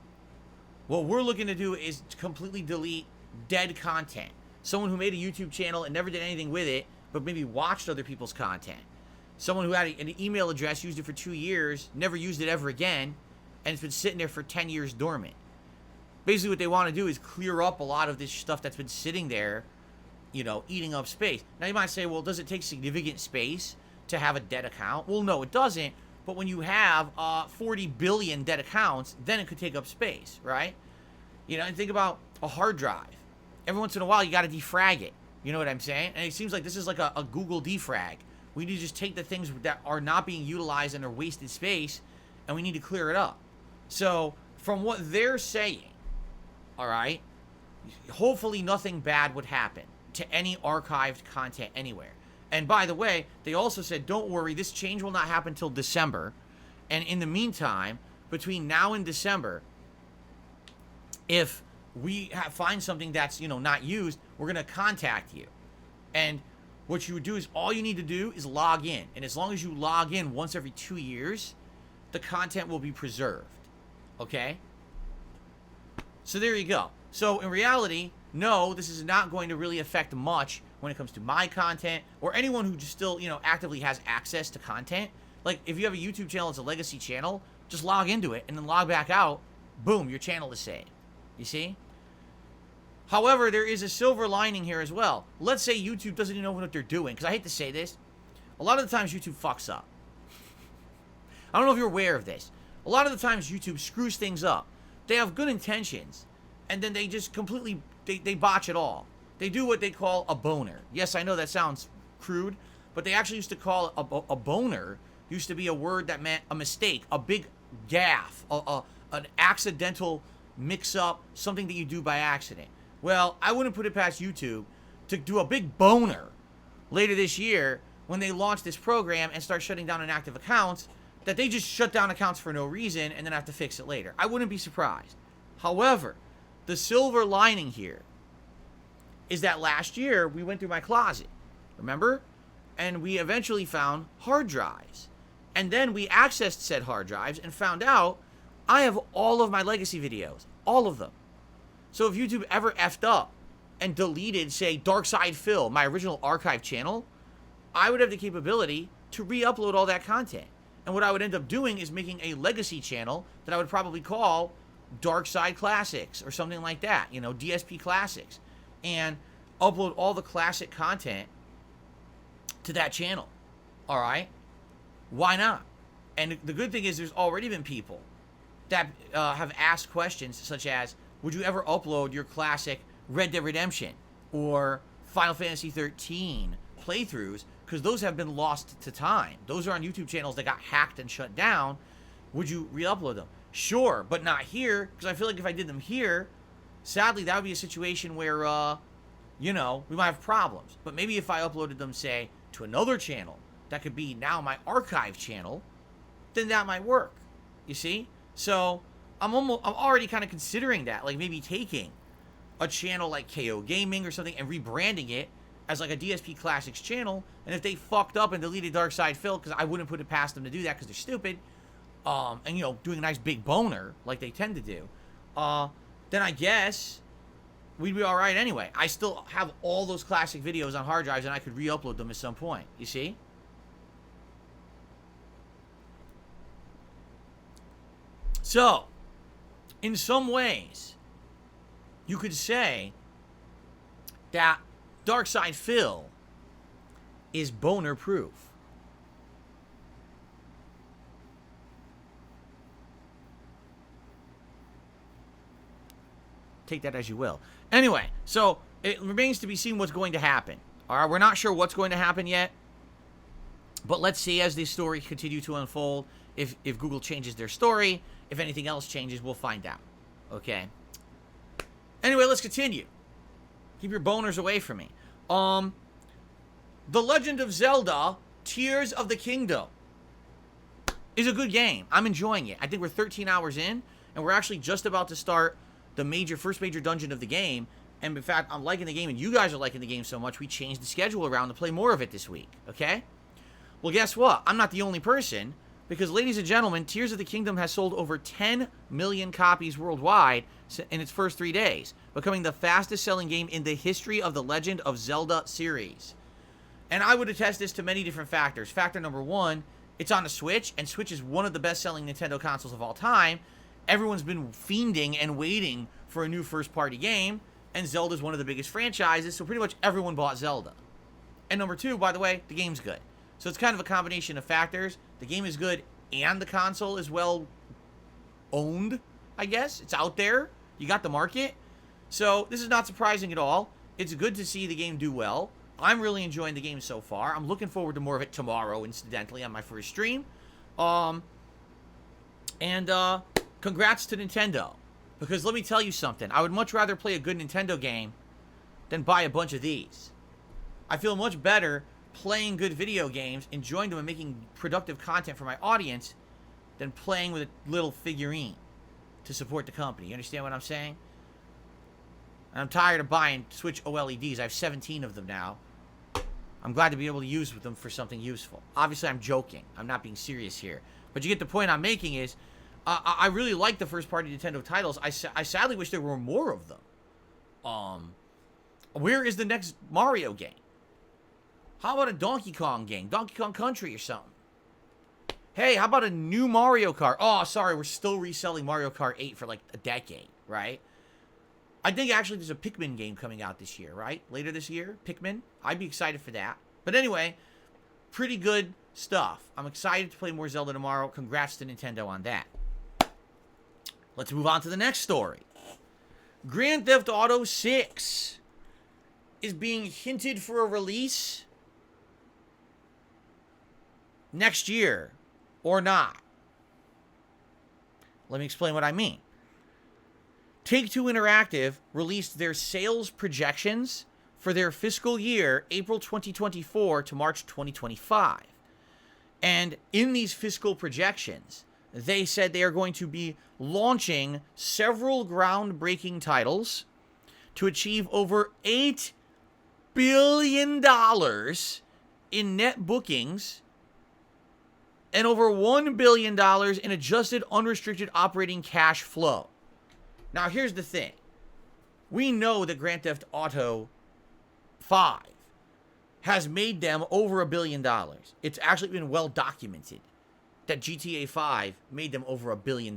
What we're looking to do is completely delete dead content. Someone who made a YouTube channel and never did anything with it, but maybe watched other people's content. Someone who had an email address, used it for 2 years, never used it ever again, and it's been sitting there for 10 years dormant. Basically what they want to do is clear up a lot of this stuff that's been sitting there, you know, eating up space. Now you might say, well, does it take significant space to have a dead account? Well, no, it doesn't. But when you have 40 billion dead accounts, then it could take up space, right? You know, and think about a hard drive. Every once in a while, you got to defrag it. You know what I'm saying? And it seems like this is like a Google defrag. We need to just take the things that are not being utilized and are wasted space, and we need to clear it up. So, from what they're saying, all right, hopefully nothing bad would happen to any archived content anywhere. And by the way, they also said, don't worry, this change will not happen till December. And in the meantime, between now and December, if we find something that's, you know, not used, we're going to contact you. And what you would do is, all you need to do is log in. And as long as you log in once every 2 years, the content will be preserved. Okay? So there you go. So in reality, no, this is not going to really affect much when it comes to my content or anyone who just still, actively has access to content. Like, if you have a YouTube channel, it's a legacy channel, just log into it and then log back out. Boom, your channel is saved. You see? However, there is a silver lining here as well. Let's say YouTube doesn't even know what they're doing, because I hate to say this, a lot of the times YouTube fucks up. I don't know if you're aware of this. A lot of the times YouTube screws things up. They have good intentions, and then they just completely, they botch it all. They do what they call a boner. Yes, I know that sounds crude, but they actually used to call it a boner. Used to be a word that meant a mistake, a big gaffe, an accidental mix-up, something that you do by accident. Well, I wouldn't put it past YouTube to do a big boner later this year when they launch this program and start shutting down inactive accounts, that they just shut down accounts for no reason and then have to fix it later. I wouldn't be surprised. However, the silver lining here is that last year we went through my closet, remember? And we eventually found hard drives. And then we accessed said hard drives and found out I have all of my legacy videos, all of them. So if YouTube ever effed up and deleted, say, Dark Side Phil, my original archive channel, I would have the capability to re-upload all that content. And what I would end up doing is making a legacy channel that I would probably call Dark Side Classics or something like that, DSP Classics, and upload all the classic content to that channel. All right? Why not? And the good thing is there's already been people that have asked questions such as, would you ever upload your classic Red Dead Redemption or Final Fantasy 13 playthroughs? Because those have been lost to time. Those are on YouTube channels that got hacked and shut down. Would you re-upload them? Sure, but not here, because I feel like if I did them here, sadly, that would be a situation where, we might have problems. But maybe if I uploaded them, say, to another channel, that could be now my archive channel, then that might work. You see? So I'm already kind of considering that, like maybe taking a channel like KO Gaming or something and rebranding it as like a DSP Classics channel. And if they fucked up and deleted Dark Side Phil, because I wouldn't put it past them to do that because they're stupid, and doing a nice big boner like they tend to do, then I guess we'd be all right anyway. I still have all those classic videos on hard drives and I could re-upload them at some point. You see? So, in some ways, you could say that Dark Side Phil is boner proof. Take that as you will. Anyway, so it remains to be seen what's going to happen. All right, we're not sure what's going to happen yet, but let's see as these stories continue to unfold. If Google changes their story, if anything else changes, we'll find out. Okay. Anyway, let's continue. Keep your boners away from me. The Legend of Zelda: Tears of the Kingdom is a good game. I'm enjoying it. I think we're 13 hours in, and we're actually just about to start the first major dungeon of the game. And in fact, I'm liking the game, and you guys are liking the game so much, we changed the schedule around to play more of it this week. Okay? Well, guess what? I'm not the only person, because, ladies and gentlemen, Tears of the Kingdom has sold over 10 million copies worldwide in its first 3 days, becoming the fastest-selling game in the history of the Legend of Zelda series. And I would attest this to many different factors. Factor number one, it's on the Switch, and Switch is one of the best-selling Nintendo consoles of all time. Everyone's been fiending and waiting for a new first-party game, and Zelda's one of the biggest franchises, so pretty much everyone bought Zelda. And number two, by the way, the game's good. So it's kind of a combination of factors. The game is good, and the console is well owned, I guess. It's out there. You got the market. So this is not surprising at all. It's good to see the game do well. I'm really enjoying the game so far. I'm looking forward to more of it tomorrow, incidentally, on my first stream. Congrats to Nintendo. Because let me tell you something. I would much rather play a good Nintendo game than buy a bunch of these. I feel much better playing good video games, enjoying them, and making productive content for my audience than playing with a little figurine to support the company. You understand what I'm saying? And I'm tired of buying Switch OLEDs. I have 17 of them now. I'm glad to be able to use them for something useful. Obviously, I'm joking. I'm not being serious here. But you get the point I'm making is, I really like the first-party Nintendo titles. I sadly wish there were more of them. Where is the next Mario game? How about a Donkey Kong game? Donkey Kong Country or something? Hey, how about a new Mario Kart? Oh, sorry, we're still reselling Mario Kart 8 for like a decade, right? I think actually there's a Pikmin game coming out this year, right? Later this year, Pikmin. I'd be excited for that. But anyway, pretty good stuff. I'm excited to play more Zelda tomorrow. Congrats to Nintendo on that. Let's move on to the next story. Grand Theft Auto 6 is being hinted for a release next year or not. Let me explain what I mean. Take-Two Interactive released their sales projections for their fiscal year, April 2024 to March 2025. And in these fiscal projections, they said they are going to be launching several groundbreaking titles to achieve over $8 billion in net bookings and over $1 billion in adjusted unrestricted operating cash flow. Now, here's the thing. We know that Grand Theft Auto 5 has made them over $1 billion. It's actually been well documented that GTA 5 made them over $1 billion.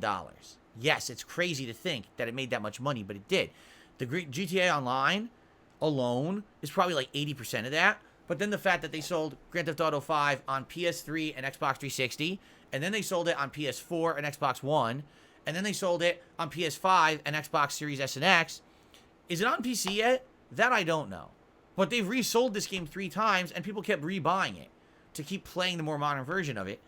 Yes, it's crazy to think that it made that much money, but it did. The GTA Online alone is probably like 80% of that. But then the fact that they sold Grand Theft Auto 5 on PS3 and Xbox 360, and then they sold it on PS4 and Xbox One, and then they sold it on PS5 and Xbox Series S and X. Is it on PC yet? That I don't know. But they've resold this game 3 times, and people kept rebuying it to keep playing the more modern version of it.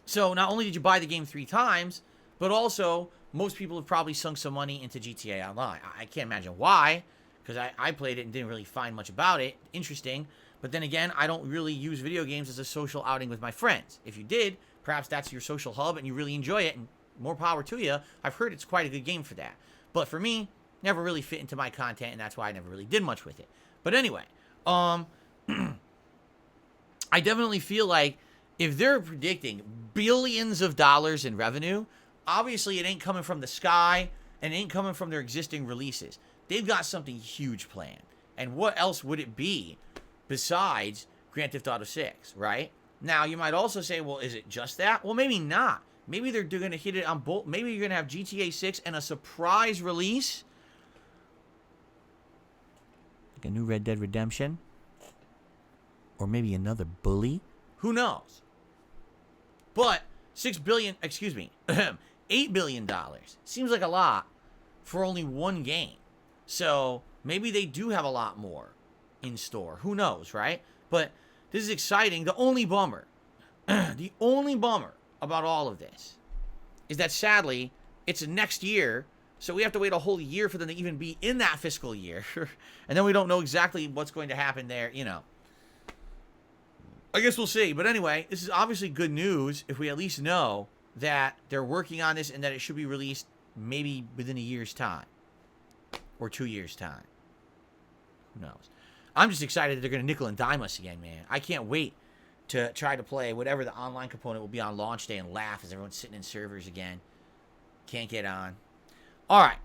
So not only did you buy the game 3 times, but also most people have probably sunk some money into GTA Online. I can't imagine why, because I played it and didn't really find much about it interesting. But then again, I don't really use video games as a social outing with my friends. If you did, perhaps that's your social hub and you really enjoy it, and more power to you. I've heard it's quite a good game for that. But for me, never really fit into my content, and that's why I never really did much with it. But anyway, I definitely feel like if they're predicting billions of dollars in revenue, obviously it ain't coming from the sky and it ain't coming from their existing releases. They've got something huge planned. And what else would it be besides Grand Theft Auto 6, right? Now, you might also say, well, is it just that? Well, maybe not. Maybe they're going to hit it on both. Maybe you're going to have GTA 6 and a surprise release. Like a new Red Dead Redemption. Or maybe another Bully. Who knows? But $8 billion seems like a lot for only one game. So maybe they do have a lot more in store. Who knows, right? But this is exciting. The only bummer about all of this is that sadly, it's next year. So we have to wait a whole year for them to even be in that fiscal year. And then we don't know exactly what's going to happen there, you know. I guess we'll see. But anyway, this is obviously good news if we at least know that they're working on this and that it should be released maybe within a year's time. Or 2 years' time. Who knows? I'm just excited that they're going to nickel and dime us again, man. I can't wait to try to play whatever the online component will be on launch day and laugh as everyone's sitting in servers again. Can't get on. All right.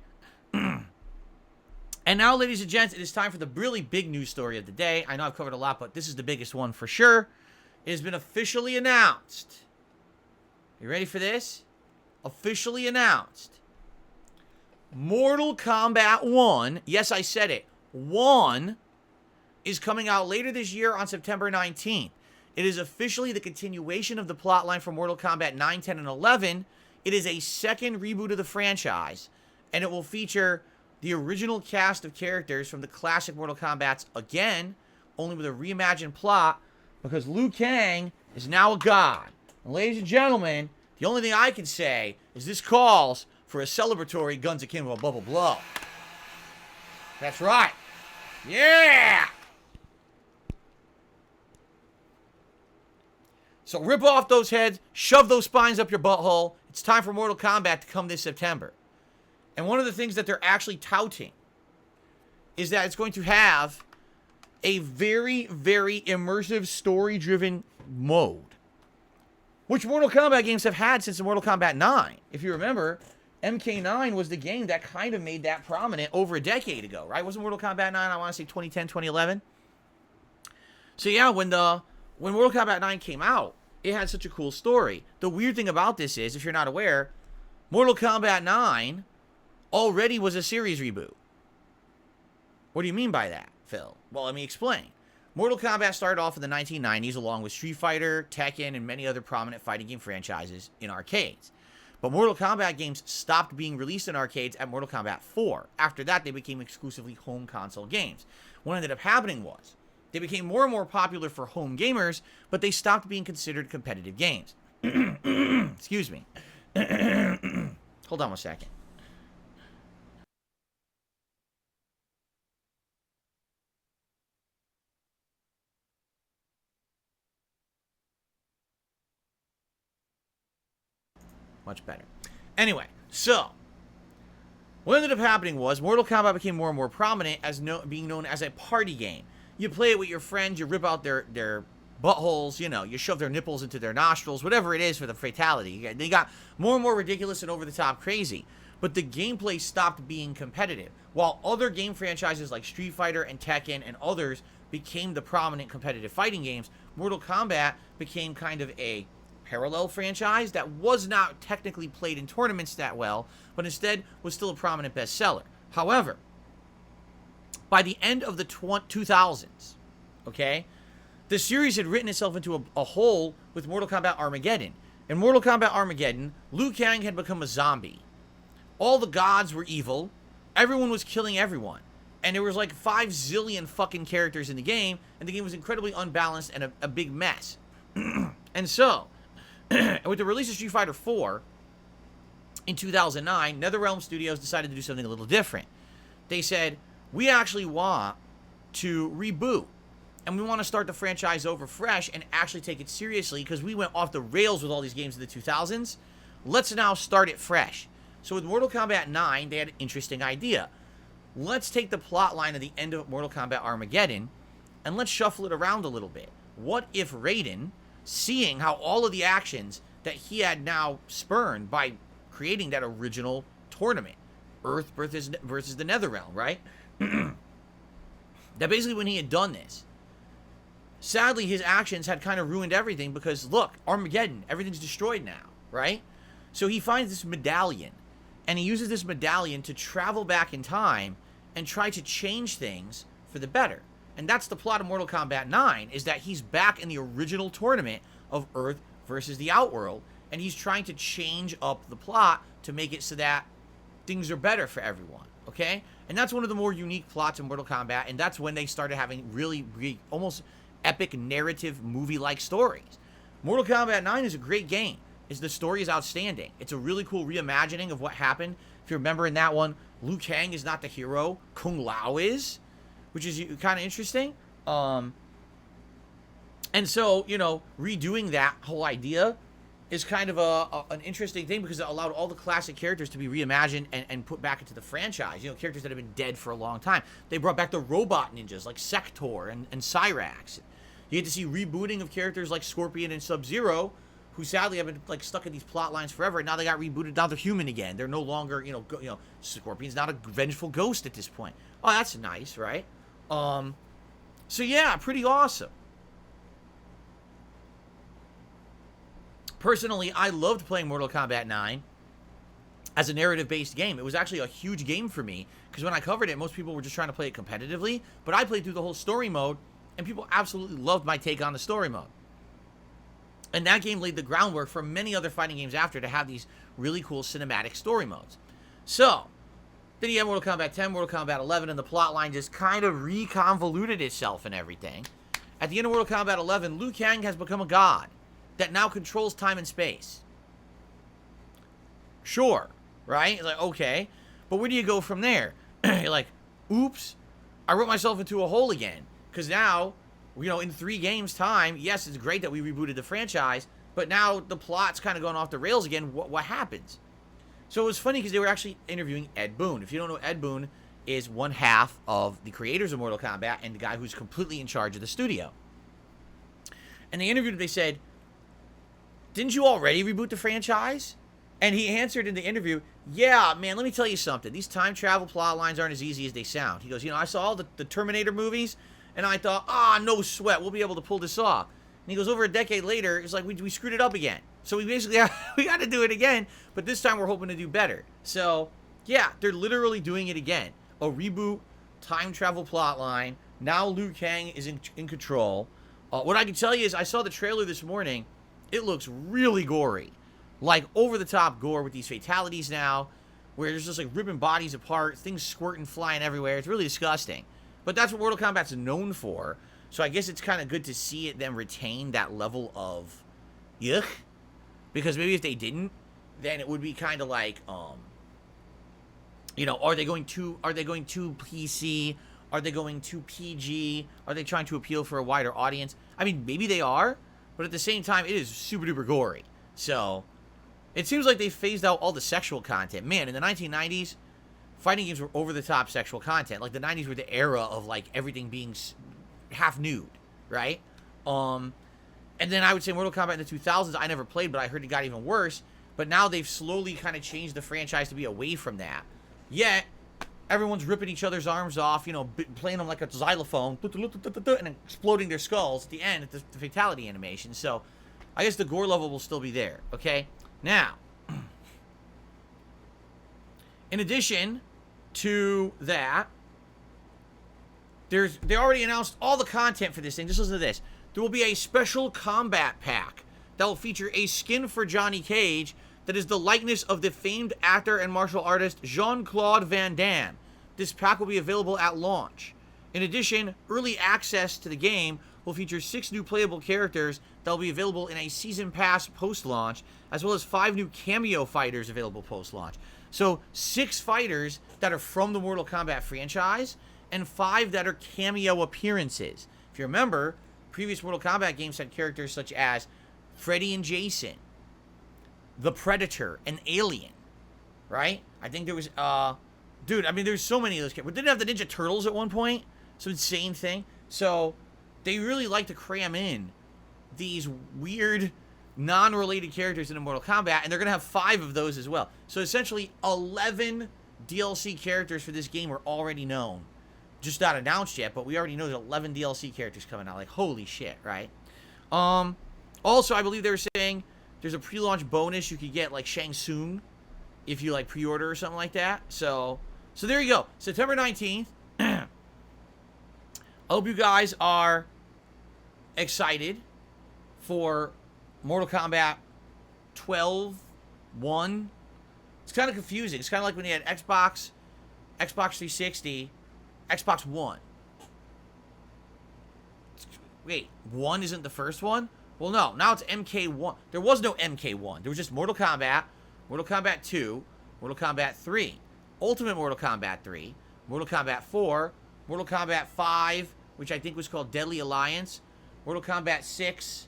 And now, ladies and gents, it is time for the really big news story of the day. I know I've covered a lot, but this is the biggest one for sure. It has been officially announced. You ready for this? Officially announced. Mortal Kombat 1, yes, I said it, 1, is coming out later this year on September 19th. It is officially the continuation of the plotline from Mortal Kombat 9, 10, and 11. It is a second reboot of the franchise, and it will feature the original cast of characters from the classic Mortal Kombats again, only with a reimagined plot, because Liu Kang is now a god. And ladies and gentlemen, the only thing I can say is this calls for a celebratory Guns Akimbo Bubble Blow. That's right. Yeah! So rip off those heads, shove those spines up your butthole. It's time for Mortal Kombat to come this September. And one of the things that they're actually touting is that it's going to have a very, very immersive, story-driven mode, which Mortal Kombat games have had since the Mortal Kombat 9. If you remember, MK9 was the game that kind of made that prominent over a decade ago, right? Wasn't Mortal Kombat 9, I want to say 2010, 2011? So yeah, when Mortal Kombat 9 came out, it had such a cool story. The weird thing about this is, if you're not aware, Mortal Kombat 9 already was a series reboot. What do you mean by that, Phil? Well, let me explain. Mortal Kombat started off in the 1990s along with Street Fighter, Tekken, and many other prominent fighting game franchises in arcades. But Mortal Kombat games stopped being released in arcades at Mortal Kombat 4. After that, they became exclusively home console games. What ended up happening was, they became more and more popular for home gamers, but they stopped being considered competitive games. Excuse me. Hold on one second. Much better. Anyway, so what ended up happening was Mortal Kombat became more and more prominent as being known as a party game. You play it with your friends, you rip out their buttholes, you know, you shove their nipples into their nostrils, whatever it is for the fatality. They got more and more ridiculous and over-the-top crazy. But the gameplay stopped being competitive. While other game franchises like Street Fighter and Tekken and others became the prominent competitive fighting games, Mortal Kombat became kind of a parallel franchise that was not technically played in tournaments that well, but instead was still a prominent bestseller. However, by the end of the 2000s, okay, the series had written itself into a hole with Mortal Kombat Armageddon. In Mortal Kombat Armageddon, Liu Kang had become a zombie. All the gods were evil. Everyone was killing everyone. And there was like 5 zillion fucking characters in the game, and the game was incredibly unbalanced and a big mess. And so, with the release of Street Fighter 4 in 2009, NetherRealm Studios decided to do something a little different. They said, we actually want to reboot, and we want to start the franchise over fresh and actually take it seriously because we went off the rails with all these games in the 2000s. Let's now start it fresh. So with Mortal Kombat 9, they had an interesting idea. Let's take the plot line at the end of Mortal Kombat Armageddon and let's shuffle it around a little bit. What if Raiden, seeing how all of the actions that he had now spurned by creating that original tournament, Earth versus the Netherrealm, right? That basically when he had done this, sadly his actions had kind of ruined everything because look, Armageddon, everything's destroyed now, right? So he finds this medallion, and he uses this medallion to travel back in time and try to change things for the better. And that's the plot of Mortal Kombat 9, is that he's back in the original tournament of Earth versus the Outworld, and he's trying to change up the plot to make it so that things are better for everyone, okay? And that's one of the more unique plots in Mortal Kombat, and that's when they started having really almost epic narrative movie-like stories. Mortal Kombat 9 is a great game. The story is outstanding. It's a really cool reimagining of what happened. If you remember in that one, Liu Kang is not the hero, Kung Lao is, which is kind of interesting. And so, you know, redoing that whole idea is kind of an interesting thing because it allowed all the classic characters to be reimagined and put back into the franchise. You know, characters that have been dead for a long time. They brought back the robot ninjas like Sector and Cyrax. You get to see rebooting of characters like Scorpion and Sub-Zero, who sadly have been like stuck in these plot lines forever, and now they got rebooted. Now they're human again. They're no longer, you know, Scorpion's not a vengeful ghost at this point. Oh, that's nice, right? So yeah, pretty awesome. Personally, I loved playing Mortal Kombat 9 as a narrative-based game. It was actually a huge game for me, because when I covered it, most people were just trying to play it competitively, but I played through the whole story mode, and people absolutely loved my take on the story mode. And that game laid the groundwork for many other fighting games after to have these really cool cinematic story modes. So, then you have Mortal Kombat 10, Mortal Kombat 11, and the plotline just kind of reconvoluted itself and everything. At the end of Mortal Kombat 11, Liu Kang has become a god that now controls time and space. Sure, right? It's like, okay, but where do you go from there? You're like, oops, I wrote myself into a hole again. Because now, you know, in 3 games' time, yes, it's great that we rebooted the franchise, but now the plot's kind of going off the rails again. What happens? So it was funny because they were actually interviewing Ed Boon. If you don't know, Ed Boon is one half of the creators of Mortal Kombat and the guy who's completely in charge of the studio. And they interviewed him, they said, didn't you already reboot the franchise? And he answered in the interview, yeah, man, let me tell you something. These time travel plot lines aren't as easy as they sound. He goes, I saw all the Terminator movies, and I thought, no sweat, we'll be able to pull this off. And he goes, over a decade later, it's like we screwed it up again. So we basically we got to do it again, but this time we're hoping to do better. So, yeah, they're literally doing it again. A reboot, time travel plot line. Now Liu Kang is in control. What I can tell you is I saw the trailer this morning. It looks really gory. Like, over-the-top gore with these fatalities now, where there's just, like, ripping bodies apart, things squirting, flying everywhere. It's really disgusting. But that's what Mortal Kombat's known for. So I guess it's kind of good to see it then retain that level of yuck. Because maybe if they didn't, then it would be kind of like, are they going too PC? Are they going too PG? Are they trying to appeal for a wider audience? I mean, maybe they are, but at the same time, it is super duper gory. So it seems like they phased out all the sexual content. Man, in the 1990s, fighting games were over-the-top sexual content. Like, the 90s were the era of, like, everything being half nude, right? And then I would say Mortal Kombat in the 2000s, I never played, but I heard it got even worse. But now they've slowly kind of changed the franchise to be away from that. Yet, everyone's ripping each other's arms off, playing them like a xylophone, and exploding their skulls at the end at the fatality animation. So, I guess the gore level will still be there, okay? Now, in addition to that, they already announced all the content for this thing. Just listen to this. There will be a special combat pack that will feature a skin for Johnny Cage that is the likeness of the famed actor and martial artist Jean-Claude Van Damme. This pack will be available at launch. In addition, early access to the game will feature 6 new playable characters that will be available in a season pass post-launch, as well as 5 new cameo fighters available post-launch. So 6 fighters that are from the Mortal Kombat franchise, and 5 that are cameo appearances. If you remember, previous Mortal Kombat games had characters such as Freddy and Jason, the Predator, and Alien, right? I think there was, there's so many of those characters. Didn't have the Ninja Turtles at one point? Some insane thing. So they really like to cram in these weird, non-related characters into Mortal Kombat, and they're going to have 5 of those as well. So essentially, 11 DLC characters for this game are already known. Just not announced yet, but we already know there's 11 DLC characters coming out. Like, holy shit, right? Also, I believe they were saying there's a pre-launch bonus you could get, like, Shang Tsung, if you, like, pre-order or something like that. So there you go. September 19th. I hope you guys are excited for Mortal Kombat 12-1. It's kind of confusing. It's kind of like when you had Xbox 360, Xbox One. Wait, 1 isn't the first one? Well, no. Now it's MK1. There was no MK1. There was just Mortal Kombat, Mortal Kombat 2, Mortal Kombat 3, Ultimate Mortal Kombat 3, Mortal Kombat 4, Mortal Kombat 5, which I think was called Deadly Alliance, Mortal Kombat 6,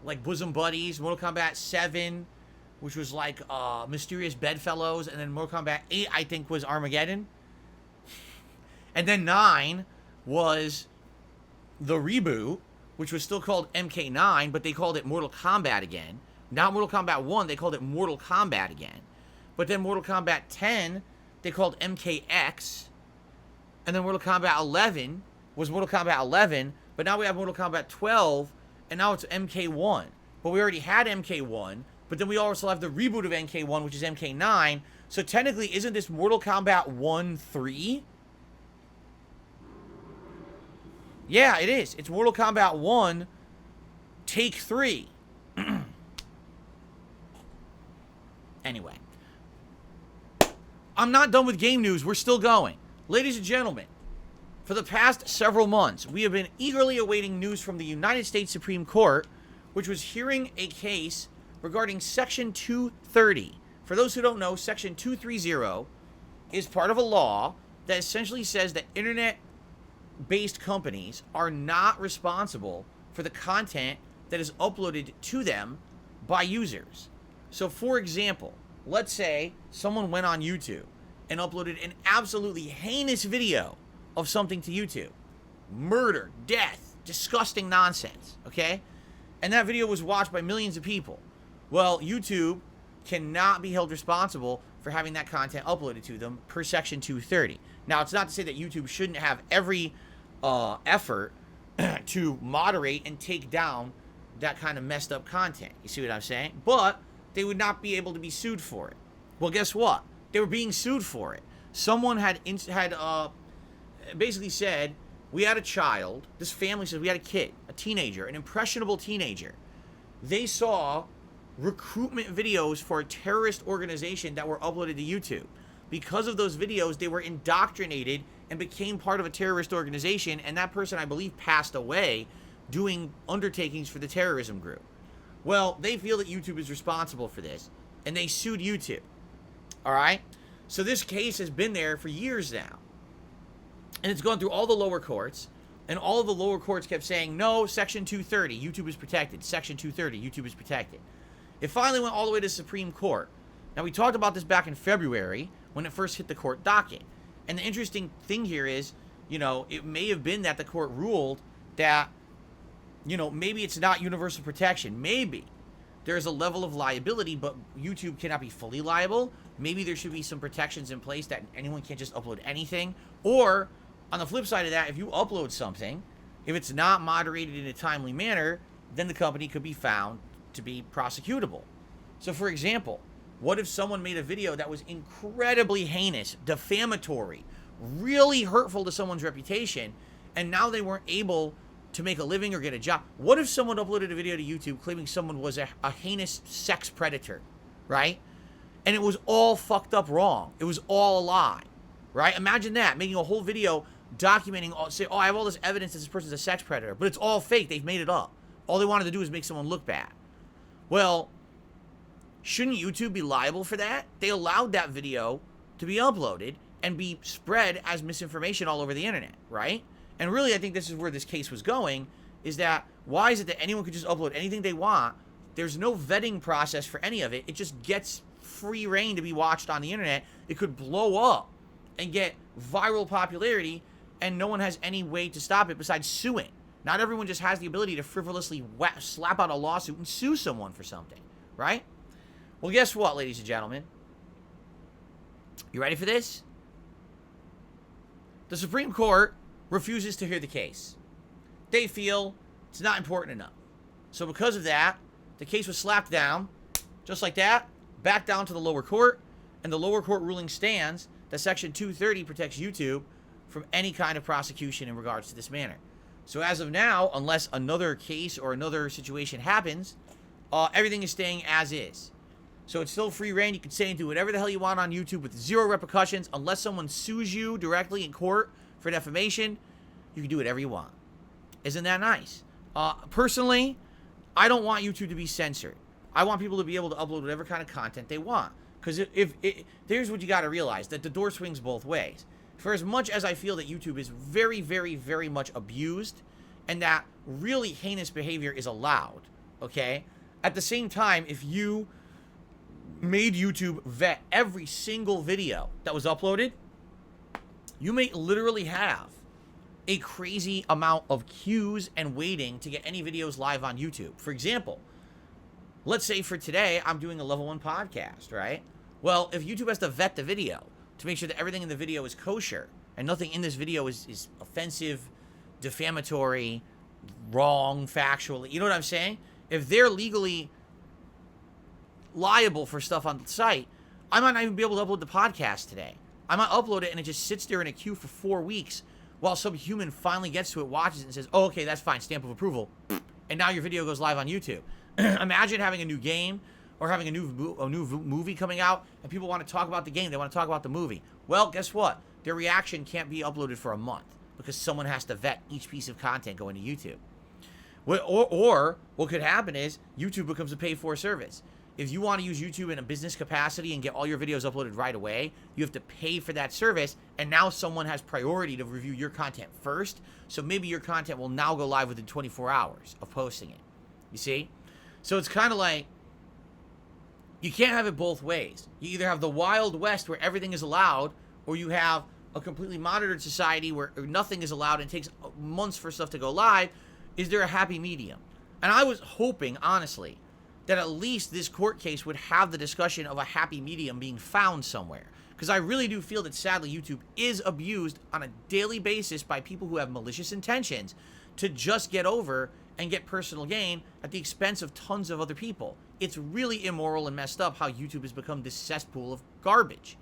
like Bosom Buddies, Mortal Kombat 7, which was like Mysterious Bedfellows, and then Mortal Kombat 8, I think, was Armageddon. And then 9 was the reboot, which was still called MK9, but they called it Mortal Kombat again. Now Mortal Kombat 1, they called it Mortal Kombat again. But then Mortal Kombat 10, they called MKX. And then Mortal Kombat 11 was Mortal Kombat 11, but now we have Mortal Kombat 12, and now it's MK1. But we already had MK1, but then we also have the reboot of MK1, which is MK9. So technically, isn't this Mortal Kombat 1-3? Yeah, it is. It's Mortal Kombat 1, Take 3. Anyway. I'm not done with game news. We're still going. Ladies and gentlemen, for the past several months, we have been eagerly awaiting news from the United States Supreme Court, which was hearing a case regarding Section 230. For those who don't know, Section 230 is part of a law that essentially says that internet-based companies are not responsible for the content that is uploaded to them by users. So, for example, let's say someone went on YouTube and uploaded an absolutely heinous video of something to YouTube. Murder, death, disgusting nonsense, okay? And that video was watched by millions of people. Well, YouTube cannot be held responsible for having that content uploaded to them per Section 230. Now, it's not to say that YouTube shouldn't have every effort to moderate and take down that kind of messed up content. You see what I'm saying? But they would not be able to be sued for it. Well, guess what? They were being sued for it. Someone had basically said, we had a child. This family said we had a kid, a teenager, an impressionable teenager. They saw recruitment videos for a terrorist organization that were uploaded to YouTube. Because of those videos, they were indoctrinated and became part of a terrorist organization, and that person, I believe, passed away doing undertakings for the terrorism group. Well, they feel that YouTube is responsible for this, and they sued YouTube. All right? So this case has been there for years now. And it's gone through all the lower courts, and all of the lower courts kept saying, no, Section 230, YouTube is protected. Section 230, YouTube is protected. It finally went all the way to the Supreme Court. Now, we talked about this back in February when it first hit the court docket. And the interesting thing here is, you know, it may have been that the court ruled that, you know, maybe it's not universal protection. Maybe there's a level of liability, but YouTube cannot be fully liable. Maybe there should be some protections in place that anyone can't just upload anything. Or, on the flip side of that, if you upload something, if it's not moderated in a timely manner, then the company could be found to be prosecutable. So, for example, what if someone made a video that was incredibly heinous, defamatory, really hurtful to someone's reputation, and now they weren't able to make a living or get a job? What if someone uploaded a video to YouTube claiming someone was a heinous sex predator, right? And it was all fucked up wrong. It was all a lie, right? Imagine that, making a whole video documenting, say, oh, I have all this evidence that this person's a sex predator, but it's all fake. They've made it up. All they wanted to do is make someone look bad. Well, shouldn't YouTube be liable for that? They allowed that video to be uploaded and be spread as misinformation all over the internet, right? And really, I think this is where this case was going, is that why is it that anyone could just upload anything they want? There's no vetting process for any of it. It just gets free reign to be watched on the internet. It could blow up and get viral popularity, and no one has any way to stop it besides suing. Not everyone just has the ability to frivolously slap out a lawsuit and sue someone for something, right? Well, guess what, ladies and gentlemen? You ready for this? The Supreme Court refuses to hear the case. They feel it's not important enough. So because of that, the case was slapped down, just like that, back down to the lower court, and the lower court ruling stands that Section 230 protects YouTube from any kind of prosecution in regards to this matter. So as of now, unless another case or another situation happens, everything is staying as is. So it's still free reign. You can say and do whatever the hell you want on YouTube with zero repercussions. Unless someone sues you directly in court for defamation, you can do whatever you want. Isn't that nice? Personally, I don't want YouTube to be censored. I want people to be able to upload whatever kind of content they want. Because here's what you got to realize, that the door swings both ways. For as much as I feel that YouTube is very, very, very much abused, and that really heinous behavior is allowed, okay? At the same time, if you made YouTube vet every single video that was uploaded, you may literally have a crazy amount of queues and waiting to get any videos live on YouTube. For example, let's say for today, I'm doing a level 1 podcast, right? Well, if YouTube has to vet the video to make sure that everything in the video is kosher and nothing in this video is offensive, defamatory, wrong, factually, you know what I'm saying? If they're legally liable for stuff on the site, I might not even be able to upload the podcast today. I might upload it and it just sits there in a queue for 4 weeks while some human finally gets to it, watches it, and says, oh, okay, that's fine, stamp of approval. And now your video goes live on YouTube. Imagine having a new game or having a new movie coming out, and people want to talk about the game, they want to talk about the movie. Well, guess what? Their reaction can't be uploaded for a month because someone has to vet each piece of content going to YouTube. Or what could happen is YouTube becomes a pay-for service. If you want to use YouTube in a business capacity and get all your videos uploaded right away, you have to pay for that service, and now someone has priority to review your content first, so maybe your content will now go live within 24 hours of posting it. You see? So it's kind of like, you can't have it both ways. You either have the Wild West where everything is allowed, or you have a completely monitored society where nothing is allowed and it takes months for stuff to go live. Is there a happy medium? And I was hoping, honestly, that at least this court case would have the discussion of a happy medium being found somewhere. Because I really do feel that, sadly, YouTube is abused on a daily basis by people who have malicious intentions to just get over and get personal gain at the expense of tons of other people. It's really immoral and messed up how YouTube has become this cesspool of garbage.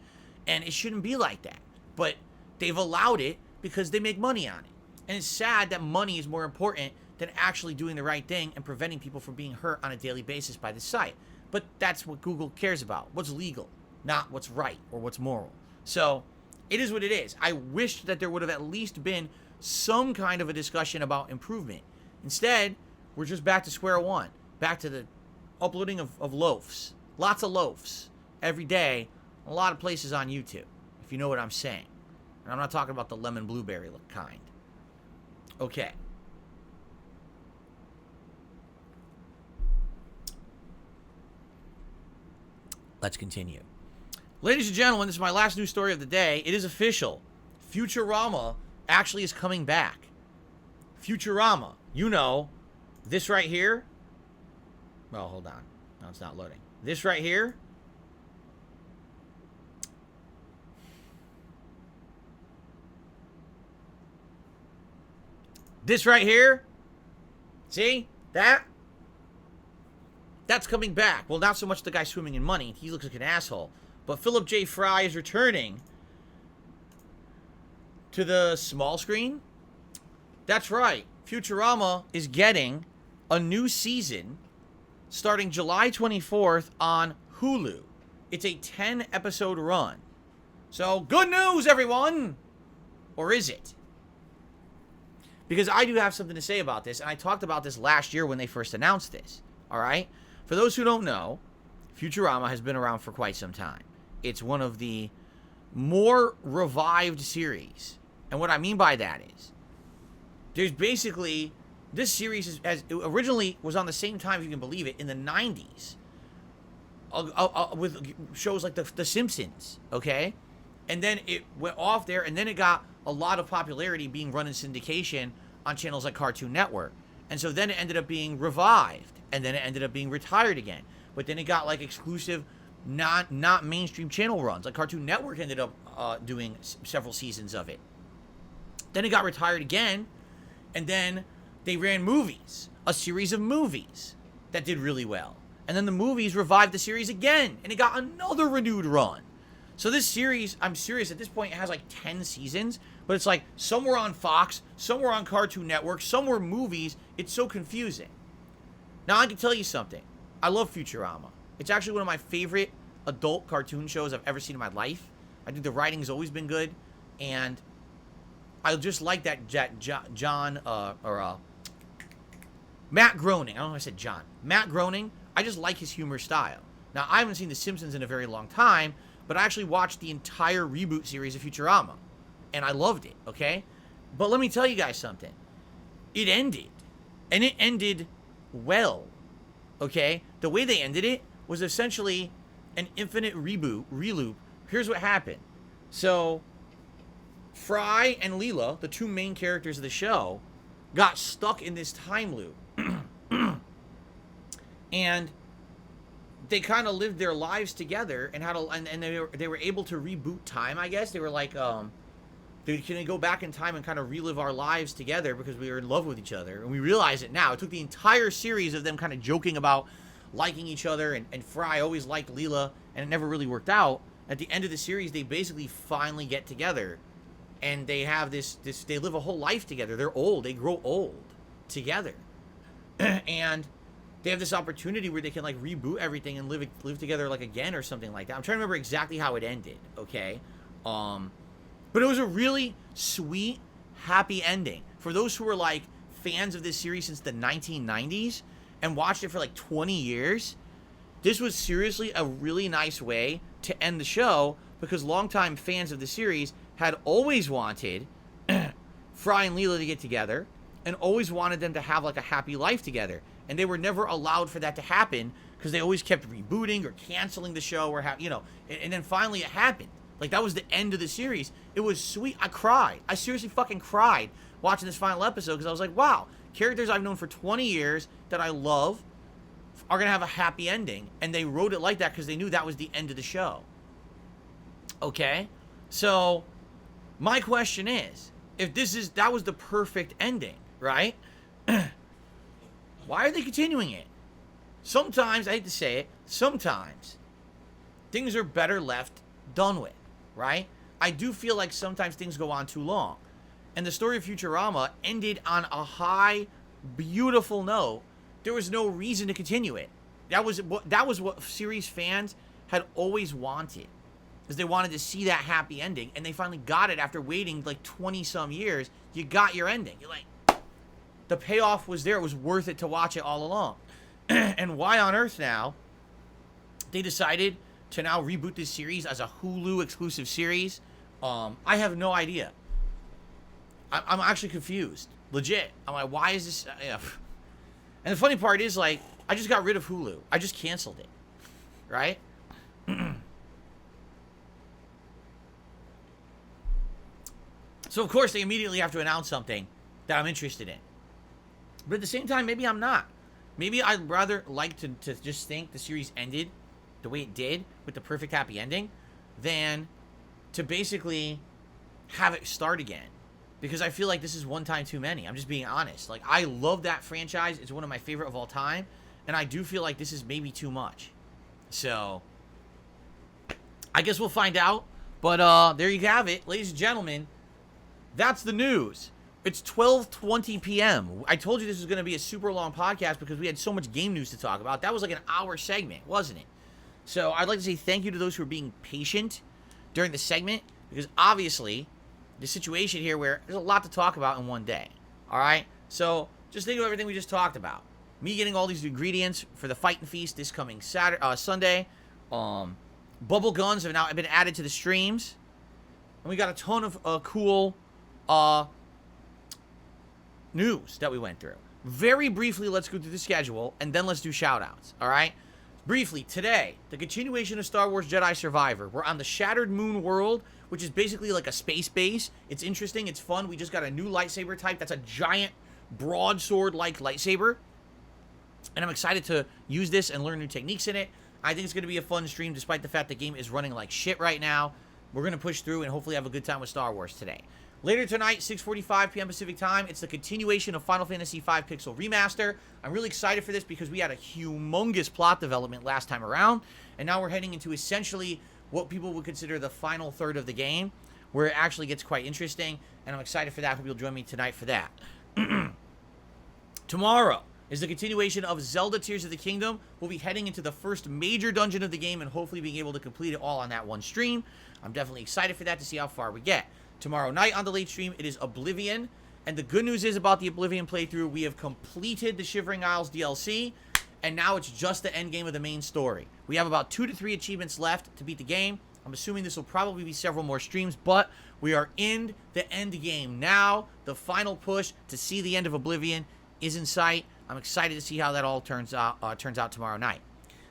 And it shouldn't be like that. But they've allowed it because they make money on it. And it's sad that money is more important than actually doing the right thing and preventing people from being hurt on a daily basis by the site. But that's what Google cares about. What's legal, not what's right or what's moral. So it is what it is. I wish that there would have at least been some kind of a discussion about improvement. Instead, we're just back to square one. Back to the uploading of loafs. Lots of loafs. Every day. A lot of places on YouTube. If you know what I'm saying. And I'm not talking about the lemon blueberry kind. Okay. Let's continue. Ladies and gentlemen, this is my last news story of the day. It is official. Futurama actually is coming back. Futurama. You know, this right here. Well, hold on. No, it's not loading. This right here. This right here. See? That? That's coming back. Well, not so much the guy swimming in money. He looks like an asshole. But Philip J. Fry is returning to the small screen. That's right. Futurama is getting a new season starting July 24th on Hulu. It's a 10-episode run. So, good news, everyone! Or is it? Because I do have something to say about this, and I talked about this last year when they first announced this. Alright? For those who don't know, Futurama has been around for quite some time. It's one of the more revived series. And what I mean by that is, there's basically, this series it originally was on the same time, if you can believe it, in the 90s. With shows like The Simpsons, okay? And then it went off there, and then it got a lot of popularity being run in syndication on channels like Cartoon Network. And so then it ended up being revived, and then it ended up being retired again. But then it got like exclusive, not mainstream channel runs. Like Cartoon Network ended up doing several seasons of it. Then it got retired again, and then they ran movies, a series of movies that did really well. And then the movies revived the series again, and it got another renewed run. So this series, I'm serious, at this point it has like 10 seasons, but it's like some were on Fox, some were on Cartoon Network, some were movies. It's so confusing. Now I can tell you something. I love Futurama. It's actually one of my favorite adult cartoon shows I've ever seen in my life. I think the writing has always been good, and I just like that Matt Groening. I don't know if I said John. Matt Groening, I just like his humor style. Now, I haven't seen The Simpsons in a very long time, but I actually watched the entire reboot series of Futurama, and I loved it, okay? But let me tell you guys something. It ended, and it ended well, okay? The way they ended it was essentially an infinite reloop. Here's what happened. So, Fry and Leela, the two main characters of the show, got stuck in this time loop. And they kind of lived their lives together and had they were able to reboot time, I guess. They were like, can we go back in time and kind of relive our lives together because we were in love with each other? And we realize it now. It took the entire series of them kind of joking about liking each other, and Fry always liked Leela, and it never really worked out. At the end of the series, they basically finally get together, and they have this they live a whole life together. They're old. They grow old together. And they have this opportunity where they can like reboot everything and live together like again or something like that. I'm trying to remember exactly how it ended, okay? But it was a really sweet, happy ending. For those who were like fans of this series since the 1990s and watched it for like 20 years, this was seriously a really nice way to end the show, because longtime fans of the series had always wanted Fry and Leela to get together and always wanted them to have like a happy life together. And they were never allowed for that to happen because they always kept rebooting or canceling the show or and then finally it happened. Like, that was the end of the series. It was sweet. I cried. I seriously fucking cried watching this final episode because I was like, wow, characters I've known for 20 years that I love are going to have a happy ending. And they wrote it like that because they knew that was the end of the show. Okay? So, my question is, if that was the perfect ending, right? Why are they continuing it? Sometimes, I hate to say it, sometimes things are better left done with, right? I do feel like sometimes things go on too long. And the story of Futurama ended on a high, beautiful note. There was no reason to continue it. That was what series fans had always wanted. Is they wanted to see that happy ending, and they finally got it after waiting like 20-some years. You got your ending. You're like, the payoff was there. It was worth it to watch it all along. And why on earth now they decided to now reboot this series as a Hulu exclusive series? I have no idea. I'm actually confused. Legit. I'm like, why is this? And the funny part is, like, I just got rid of Hulu. I just canceled it. Right? So, of course, they immediately have to announce something that I'm interested in. But at the same time, maybe I'm not. Maybe I'd rather like to just think the series ended the way it did, with the perfect happy ending, than to basically have it start again. Because I feel like this is one time too many. I'm just being honest. Like, I love that franchise. It's one of my favorite of all time. And I do feel like this is maybe too much. So, I guess we'll find out. But there you have it. Ladies and gentlemen, that's the news. It's 12:20 p.m. I told you this was going to be a super long podcast because we had so much game news to talk about. That was like an hour segment, wasn't it? So I'd like to say thank you to those who are being patient during the segment, because obviously the situation here where there's a lot to talk about in one day. All right? So just think of everything we just talked about. Me getting all these ingredients for the Fight and Feast this coming Sunday. Bubble guns have now been added to the streams. And we got a ton of cool news that we went through. Very briefly, let's go through the schedule, and then let's do shoutouts, all right? Briefly, today, the continuation of Star Wars Jedi Survivor. We're on the Shattered Moon world, which is basically like a space base. It's interesting. It's fun. We just got a new lightsaber type. That's a giant broadsword-like lightsaber. And I'm excited to use this and learn new techniques in it. I think it's going to be a fun stream, despite the fact the game is running like shit right now. We're going to push through and hopefully have a good time with Star Wars today. Later tonight, 6:45 p.m. Pacific time, it's the continuation of Final Fantasy V Pixel Remaster. I'm really excited for this because we had a humongous plot development last time around, and now we're heading into essentially what people would consider the final third of the game, where it actually gets quite interesting, and I'm excited for that. Hope you'll join me tonight for that. Tomorrow is the continuation of Zelda Tears of the Kingdom. We'll be heading into the first major dungeon of the game and hopefully being able to complete it all on that one stream. I'm definitely excited for that to see how far we get. Tomorrow night on the late stream, it is Oblivion. And the good news is about the Oblivion playthrough, we have completed the Shivering Isles DLC, and now it's just the end game of the main story. We have about 2 to 3 achievements left to beat the game. I'm assuming this will probably be several more streams, but we are in the end game now. The final push to see the end of Oblivion is in sight. I'm excited to see how that all turns out tomorrow night.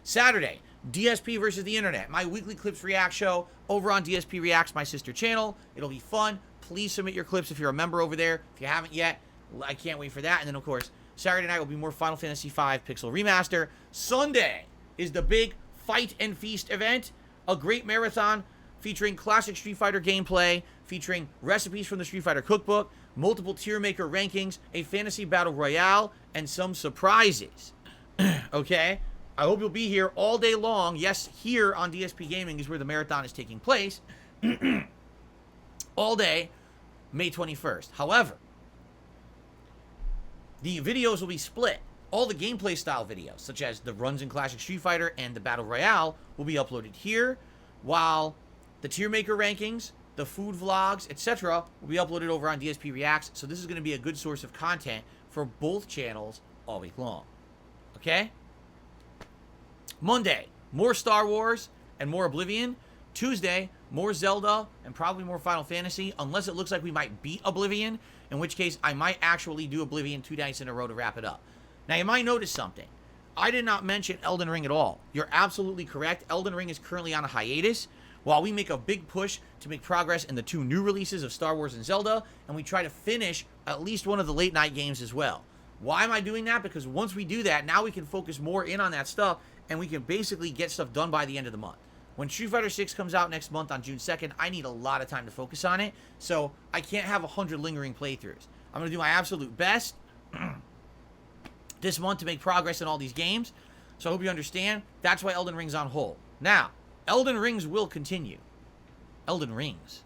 Saturday, DSP versus the Internet, my weekly clips react show over on DSP Reacts, my sister channel. It'll be fun. Please submit your clips if you're a member over there. If you haven't yet, I can't wait for that. And then, of course, Saturday night will be more Final Fantasy V Pixel Remaster. Sunday is the big Fight and Feast event, a great marathon featuring classic Street Fighter gameplay, featuring recipes from the Street Fighter cookbook, multiple tier maker rankings, a fantasy battle royale, and some surprises. Okay? I hope you'll be here all day long. Yes, here on DSP Gaming is where the marathon is taking place. All day, May 21st. However, the videos will be split. All the gameplay style videos, such as the runs in Classic Street Fighter and the Battle Royale, will be uploaded here, while the tier maker rankings, the food vlogs, etc. will be uploaded over on DSP Reacts. So this is going to be a good source of content for both channels all week long. Okay? Monday, more Star Wars and more Oblivion. Tuesday, more Zelda and probably more Final Fantasy, unless it looks like we might beat Oblivion, in which case I might actually do Oblivion 2 nights in a row to wrap it up. Now, you might notice something. I did not mention Elden Ring at all. You're absolutely correct. Elden Ring is currently on a hiatus, while we make a big push to make progress in the 2 new releases of Star Wars and Zelda, and we try to finish at least one of the late night games as well. Why am I doing that? Because once we do that, now we can focus more in on that stuff, and we can basically get stuff done by the end of the month. When Street Fighter 6 comes out next month on June 2nd, I need a lot of time to focus on it, so I can't have 100 lingering playthroughs. I'm going to do my absolute best this month to make progress in all these games, so I hope you understand. That's why Elden Ring's on hold. Now, Elden Rings will continue. Elden Rings.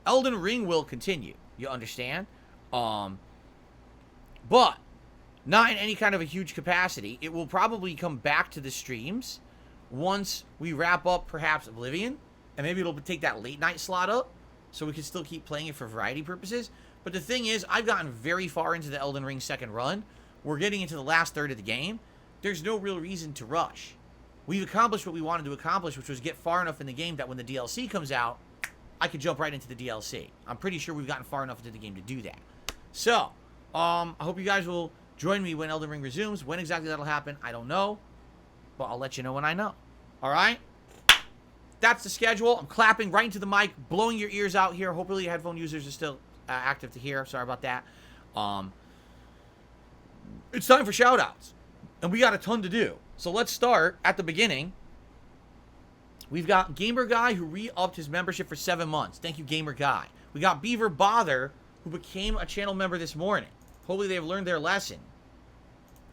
Elden Ring will continue. You understand? But not in any kind of a huge capacity. It will probably come back to the streams once we wrap up perhaps Oblivion, and maybe it'll take that late night slot up so we can still keep playing it for variety purposes. But the thing is, I've gotten very far into the Elden Ring second run. We're getting into the last third of the game. There's no real reason to rush. We've accomplished what we wanted to accomplish, which was get far enough in the game that when the DLC comes out, I could jump right into the DLC. I'm pretty sure we've gotten far enough into the game to do that. So, I hope you guys will join me when Elden Ring resumes. When exactly that'll happen, I don't know, but I'll let you know when I know. All right? That's the schedule. I'm clapping right into the mic, blowing your ears out here. Hopefully, headphone users are still active to hear. Sorry about that. It's time for shoutouts, and we got a ton to do. So let's start at the beginning. We've got Gamer Guy, who re-upped his membership for 7 months. Thank you, Gamer Guy. We got Beaver Bother, who became a channel member this morning. Hopefully they've learned their lesson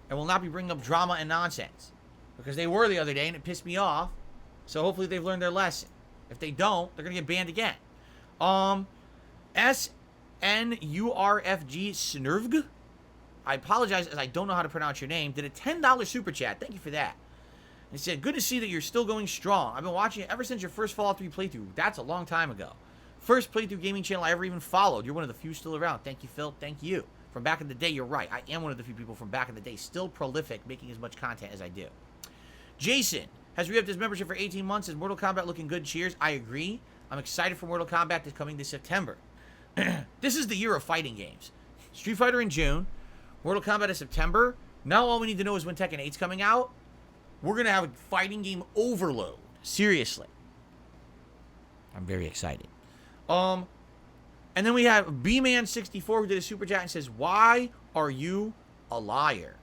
and will not be bringing up drama and nonsense, because they were the other day and it pissed me off. So hopefully they've learned their lesson. If they don't, they're going to get banned again. SNURFG Snurvg, I apologize as I don't know how to pronounce your name, did a $10 super chat. Thank you for that. He said, good to see that you're still going strong. I've been watching it ever since your first Fallout 3 playthrough. That's a long time ago. First playthrough gaming channel I ever even followed. You're one of the few still around. Thank you, Phil. Thank you. From back in the day, you're right. I am one of the few people from back in the day still prolific, making as much content as I do. Jason has re-upped his membership for 18 months. Is Mortal Kombat looking good? Cheers. I agree. I'm excited for Mortal Kombat that's coming this September. This is the year of fighting games. Street Fighter in June. Mortal Kombat in September. Now all we need to know is when Tekken 8's coming out. We're going to have a fighting game overload. Seriously. I'm very excited. And then we have BMan64 who did a super chat and says, why are you a liar?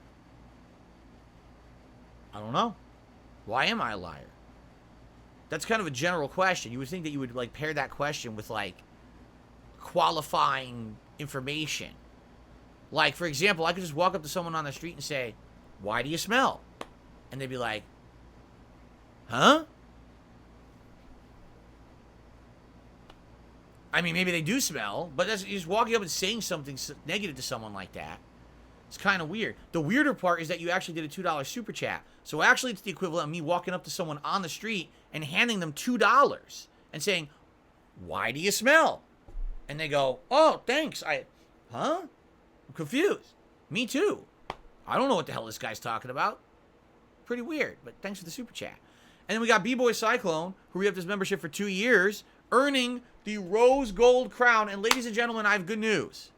I don't know. Why am I a liar? That's kind of a general question. You would think that you would like pair that question with like qualifying information. Like, for example, I could just walk up to someone on the street and say, why do you smell? And they'd be like, huh? I mean, maybe they do smell, but that's just walking up and saying something negative to someone like that. It's kind of weird. The weirder part is that you actually did a $2 super chat. So actually, it's the equivalent of me walking up to someone on the street and handing them $2 and saying, why do you smell? And they go, oh, thanks. Huh? I'm confused. Me too. I don't know what the hell this guy's talking about. Pretty weird, but thanks for the super chat. And then we got B-Boy Cyclone, who re-upped his membership for 2 years, earning the Rose Gold Crown. And ladies and gentlemen, I have good news.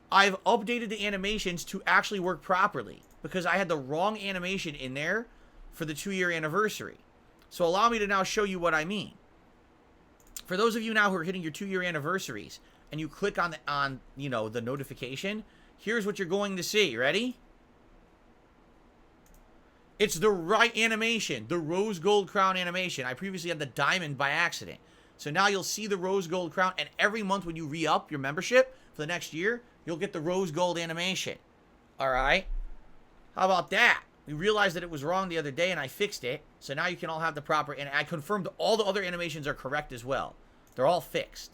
I've updated the animations to actually work properly because I had the wrong animation in there for the 2-year anniversary. So allow me to now show you what I mean. For those of you now who are hitting your 2-year anniversaries and you click on the notification, here's what you're going to see. Ready? It's the right animation, the Rose Gold Crown animation. I previously had the diamond by accident. So now you'll see the Rose Gold Crown, and every month when you re-up your membership for the next year, you'll get the Rose Gold animation. All right? How about that? We realized that it was wrong the other day, and I fixed it. So now you can all have the proper, and I confirmed all the other animations are correct as well. They're all fixed.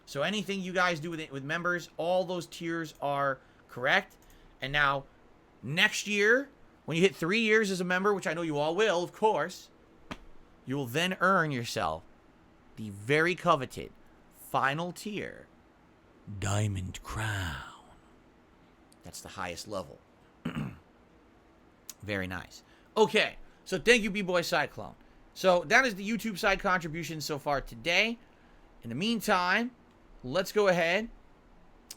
So anything you guys do with members, all those tiers are correct. And now, next year, when you hit 3 years as a member, which I know you all will, of course, you will then earn yourself the very coveted final tier, Diamond Crown. That's the highest level. Very nice. Okay, so thank you, B-Boy Cyclone. So that is the YouTube side contribution so far today. In the meantime, let's go ahead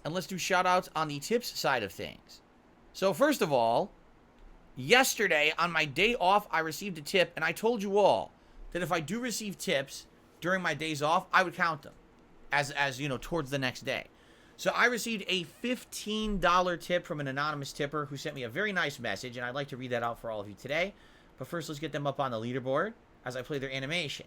and let's do shout-outs on the tips side of things. So first of all, yesterday on my day off, I received a tip, and I told you all that if I do receive tips during my days off, I would count them as you know, towards the next day. So I received a $15 tip from an anonymous tipper who sent me a very nice message, and I'd like to read that out for all of you today. But first, let's get them up on the leaderboard as I play their animation.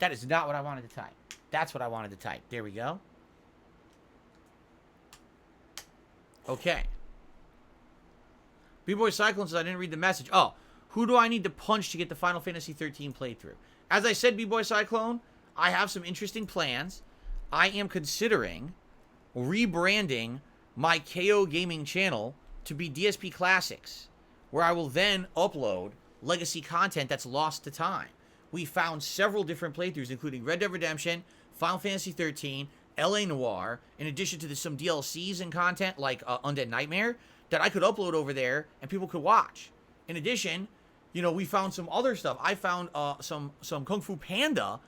That is not what I wanted to type. That's what I wanted to type. There we go. Okay. B-Boy Cyclone says I didn't read the message. Oh, who do I need to punch to get the Final Fantasy 13 playthrough? As I said, B-Boy Cyclone, I have some interesting plans. I am considering rebranding my KO Gaming channel to be DSP Classics, where I will then upload legacy content that's lost to time. We found several different playthroughs, including Red Dead Redemption, Final Fantasy 13, LA Noire, in addition to some DLCs and content like Undead Nightmare that I could upload over there and people could watch. In addition, you know, we found some other stuff. I found some Kung Fu Panda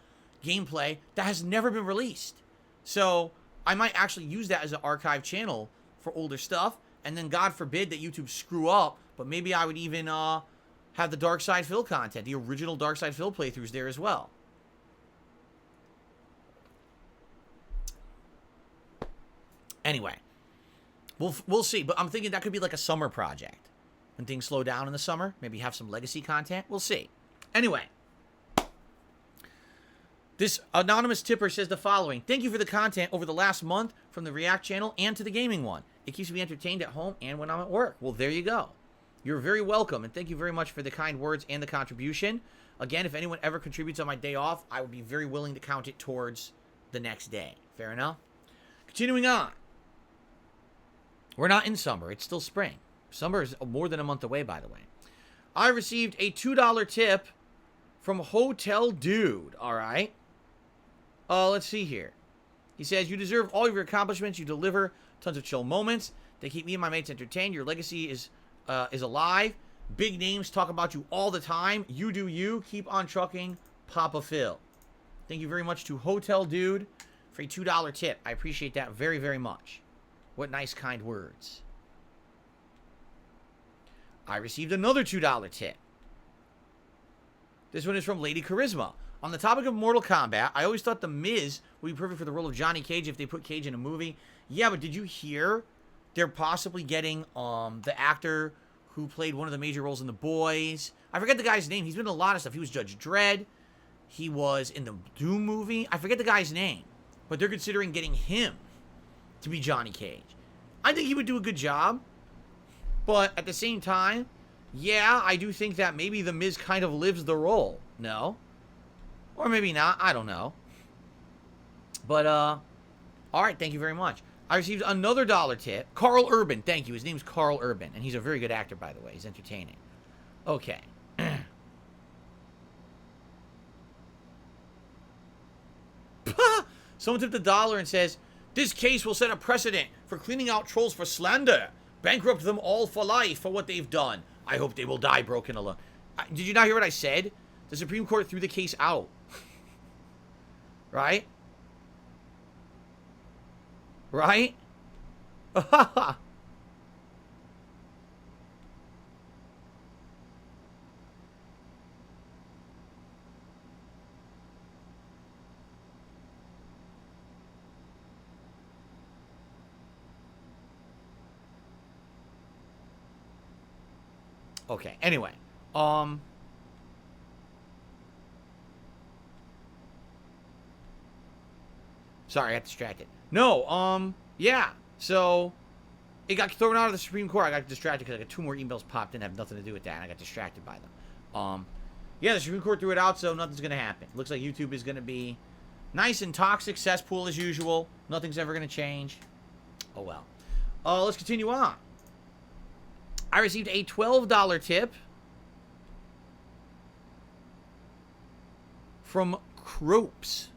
gameplay that has never been released. So I might actually use that as an archive channel for older stuff. And then God forbid that YouTube screw up, but maybe I would even have the Dark Side Phil content, the original Dark Side Phil playthroughs there as well. Anyway, we'll see. But I'm thinking that could be like a summer project. When things slow down in the summer, maybe have some legacy content. We'll see. Anyway, this anonymous tipper says the following. Thank you for the content over the last month from the React channel and to the gaming one. It keeps me entertained at home and when I'm at work. Well, there you go. You're very welcome, and thank you very much for the kind words and the contribution. Again, if anyone ever contributes on my day off, I would be very willing to count it towards the next day. Fair enough? Continuing on. We're not in summer. It's still spring. Summer is more than a month away, by the way. I received a $2 tip from Hotel Dude. All right. Let's see here. He says, you deserve all of your accomplishments. You deliver tons of chill moments. They keep me and my mates entertained. Your legacy is alive. Big names talk about you all the time. You do you. Keep on trucking. Papa Phil. Thank you very much to Hotel Dude for a $2 tip. I appreciate that very, very much. What nice, kind words. I received another $2 tip. This one is from Lady Charisma. On the topic of Mortal Kombat, I always thought The Miz would be perfect for the role of Johnny Cage if they put Cage in a movie. Yeah, but did you hear they're possibly getting the actor who played one of the major roles in The Boys? I forget the guy's name. He's been in a lot of stuff. He was Judge Dredd. He was in the Doom movie. I forget the guy's name. But they're considering getting him to be Johnny Cage. I think he would do a good job. But at the same time, yeah, I do think that maybe The Miz kind of lives the role. No? Or maybe not. I don't know. But, alright, thank you very much. I received another $1 tip. Carl Urban, thank you. His name's Carl Urban, and he's a very good actor, by the way. He's entertaining. Okay. Someone tipped $1 and says, this case will set a precedent for cleaning out trolls for slander. Bankrupt them all for life for what they've done. I hope they will die broken alone. Did you not hear what I said? The Supreme Court threw the case out. Right? Right? Okay, anyway. Sorry, I got distracted. No, yeah. So, it got thrown out of the Supreme Court. I got distracted because I got 2 more emails popped in that have nothing to do with that, and I got distracted by them. Yeah, the Supreme Court threw it out, so nothing's going to happen. Looks like YouTube is going to be nice and toxic cesspool as usual. Nothing's ever going to change. Oh, well. Let's continue on. I received a $12 tip from Cropes.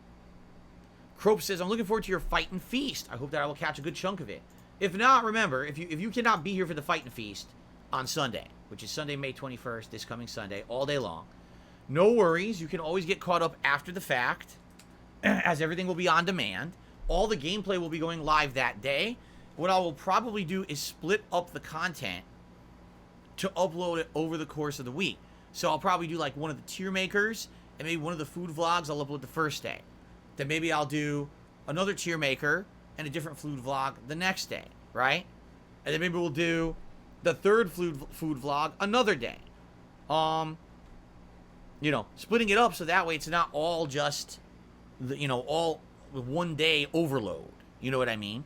Cropes says, I'm looking forward to your Fight and Feast. I hope that I will catch a good chunk of it. If not, remember, if you cannot be here for the Fight and Feast on Sunday, which is Sunday, May 21st, this coming Sunday, all day long, no worries. You can always get caught up after the fact, as everything will be on demand. All the gameplay will be going live that day. What I will probably do is split up the content to upload it over the course of the week. So I'll probably do like one of the tier makers and maybe one of the food vlogs I'll upload the first day. Then maybe I'll do another tier maker and a different food vlog the next day, right? And then maybe we'll do the third food vlog another day. You know, splitting it up so that way it's not all just, you know, all one day overload. You know what I mean?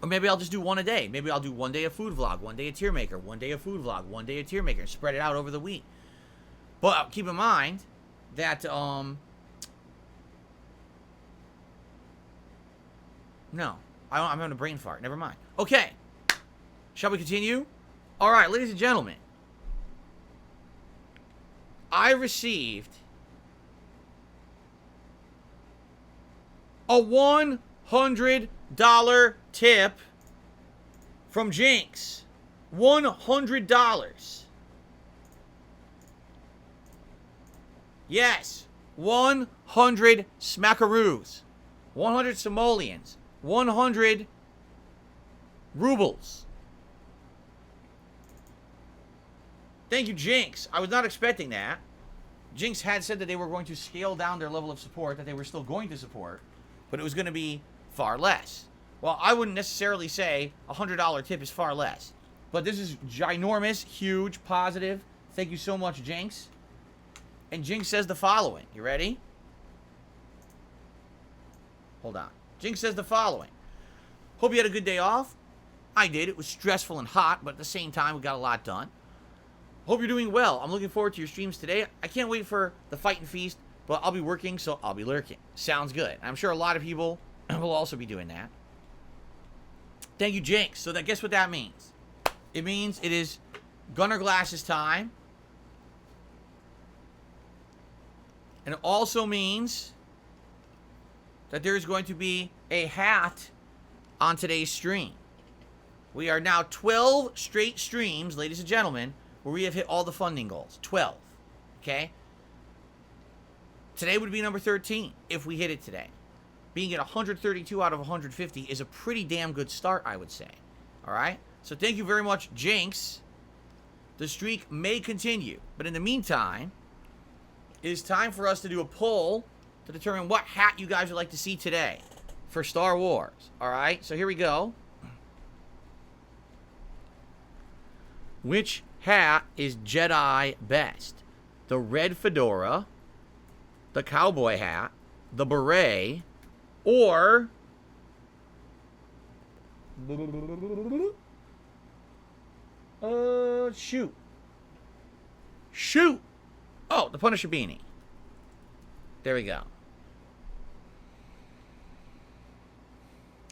Or maybe I'll just do one a day. Maybe I'll do one day a food vlog, one day a tier maker, one day a food vlog, one day a tier maker, and spread it out over the week. But keep in mind that, no, I'm having a brain fart. Never mind. Okay. Shall we continue? All right, ladies and gentlemen. I received a $100 tip from Jinx. $100. Yes. 100 smackaroos. 100 simoleons. 100 rubles. Thank you, Jinx. I was not expecting that. Jinx had said that they were going to scale down their level of support, that they were still going to support, but it was going to be far less. Well, I wouldn't necessarily say a $100 tip is far less. But this is ginormous, huge, positive. Thank you so much, Jinx. And Jinx says the following. You ready? Hold on. Jinx says the following. Hope you had a good day off. I did. It was stressful and hot, but at the same time, we got a lot done. Hope you're doing well. I'm looking forward to your streams today. I can't wait for the Fight and Feast, but I'll be working, so I'll be lurking. Sounds good. I'm sure a lot of people will also be doing that. Thank you, Jinx. So guess what that means? It means it is Gunnar Glass's time. And it also means that there is going to be a hat on today's stream. We are now 12 straight streams, ladies and gentlemen, where we have hit all the funding goals. 12. Okay? Today would be number 13 if we hit it today. Being at 132 out of 150 is a pretty damn good start, I would say. Alright? So thank you very much, Jinx. The streak may continue. But in the meantime, it is time for us to do a poll to determine what hat you guys would like to see today for Star Wars. Alright? So here we go. Which hat is Jedi best? The red fedora, the cowboy hat, the beret, or shoot. Oh, the Punisher beanie. There we go.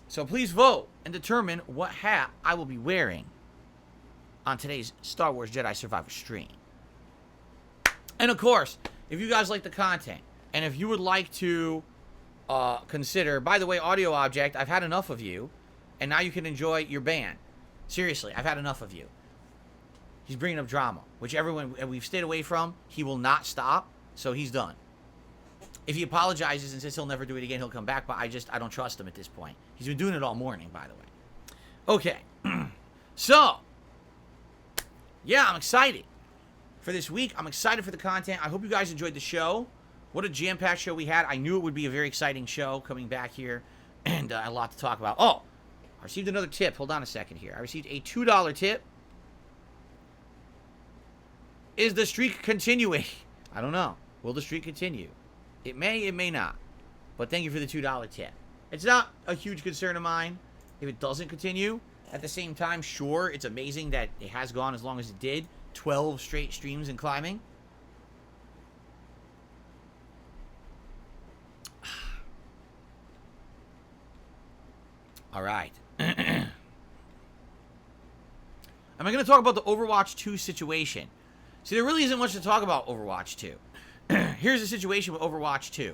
So please vote and determine what hat I will be wearing on today's Star Wars Jedi Survivor stream. And of course, if you guys like the content, and if you would like to consider, by the way, Audio Object, I've had enough of you, and now you can enjoy your band. Seriously, I've had enough of you. He's bringing up drama, which everyone we've stayed away from. He will not stop, so he's done. If he apologizes and says he'll never do it again, he'll come back, but I don't trust him at this point. He's been doing it all morning, by the way. Okay. So, yeah, I'm excited for this week. I'm excited for the content. I hope you guys enjoyed the show. What a jam-packed show we had. I knew it would be a very exciting show coming back here, and a lot to talk about. Oh, I received another tip. Hold on a second here. I received a $2 tip. Is the streak continuing? I don't know. Will the streak continue? It may not. But thank you for the $2 tip. It's not a huge concern of mine if it doesn't continue. At the same time, sure, it's amazing that it has gone as long as it did. 12 straight streams and climbing. All right. Am I going to talk about the Overwatch 2 situation? See, there really isn't much to talk about Overwatch 2. Here's the situation with Overwatch 2.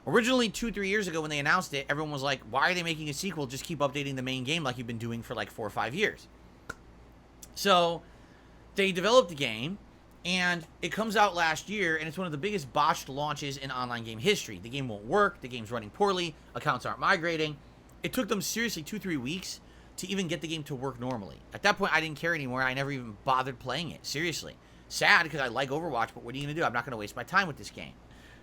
Originally, 2-3 years ago when they announced it, everyone was like, why are they making a sequel? Just keep updating the main game like you've been doing for like 4 or 5 years. So, they developed the game, and it comes out last year, and it's one of the biggest botched launches in online game history. The game won't work, the game's running poorly, accounts aren't migrating. It took them seriously 2-3 weeks to even get the game to work normally. At that point, I didn't care anymore. I never even bothered playing it. Seriously. Sad, because I like Overwatch, but what are you going to do? I'm not going to waste my time with this game.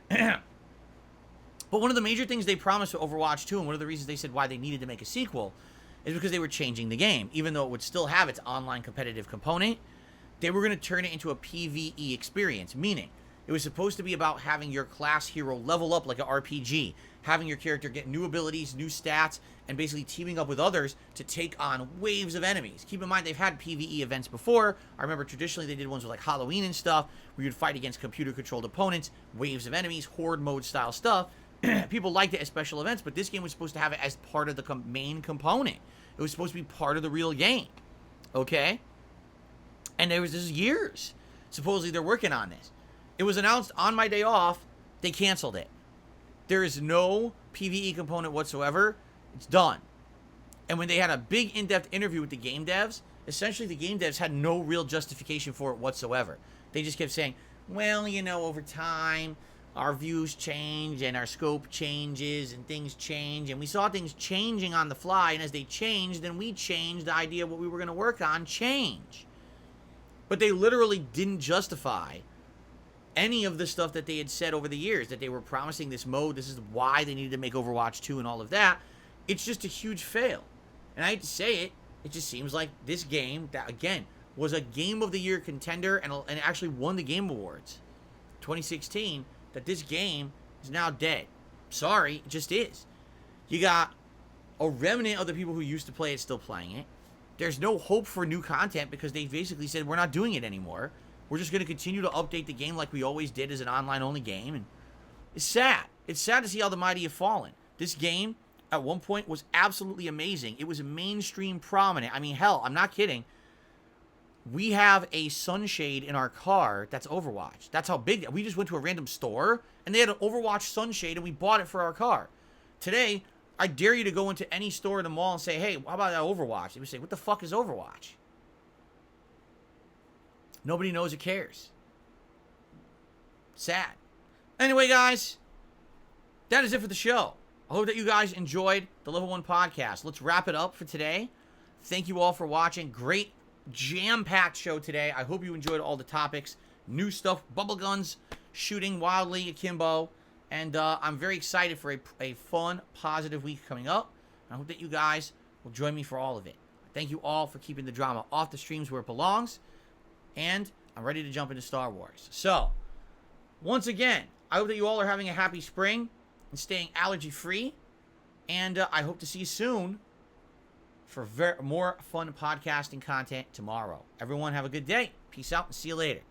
But one of the major things they promised with Overwatch 2, and one of the reasons they said why they needed to make a sequel, is because they were changing the game. Even though it would still have its online competitive component, they were going to turn it into a PvE experience, meaning it was supposed to be about having your class hero level up like an RPG, having your character get new abilities, new stats, and basically teaming up with others to take on waves of enemies. Keep in mind, they've had PvE events before. I remember traditionally they did ones with like Halloween and stuff, where you'd fight against computer-controlled opponents, waves of enemies, horde mode style stuff. People liked it as special events, but this game was supposed to have it as part of the main component. It was supposed to be part of the real game. Okay? And this is years. Supposedly they're working on this. It was announced on my day off. They canceled it. There is no PvE component whatsoever. It's done. And when they had a big in-depth interview with the game devs, essentially the game devs had no real justification for it whatsoever. They just kept saying, well, you know, over time, our views change and our scope changes and things change. And we saw things changing on the fly. And as they changed, then we changed the idea of what we were going to work on change. But they literally didn't justify any of the stuff that they had said over the years, that they were promising this mode, this is why they needed to make Overwatch 2 and all of that. It's just a huge fail. And I hate to say it, it just seems like this game, that again, was a Game of the Year contender and actually won the Game Awards 2016, that this game is now dead. Sorry, it just is. You got a remnant of the people who used to play it still playing it. There's no hope for new content because they basically said, we're not doing it anymore. We're just going to continue to update the game like we always did as an online-only game. And it's sad. It's sad to see how the mighty have fallen. This game, at one point, was absolutely amazing. It was mainstream prominent. I mean, hell, I'm not kidding. We have a sunshade in our car that's Overwatch. That's how big. We just went to a random store, and they had an Overwatch sunshade, and we bought it for our car. Today, I dare you to go into any store in the mall and say, hey, how about that Overwatch? They would say, what the fuck is Overwatch? Nobody knows or cares. Sad. Anyway, guys, that is it for the show. I hope that you guys enjoyed the Level 1 podcast. Let's wrap it up for today. Thank you all for watching. Great jam-packed show today. I hope you enjoyed all the topics. New stuff, bubble guns, shooting wildly akimbo. And I'm very excited for a fun, positive week coming up. I hope that you guys will join me for all of it. Thank you all for keeping the drama off the streams where it belongs. And I'm ready to jump into Star Wars. So, once again, I hope that you all are having a happy spring and staying allergy-free. And I hope to see you soon for more fun podcasting content tomorrow. Everyone have a good day. Peace out and see you later.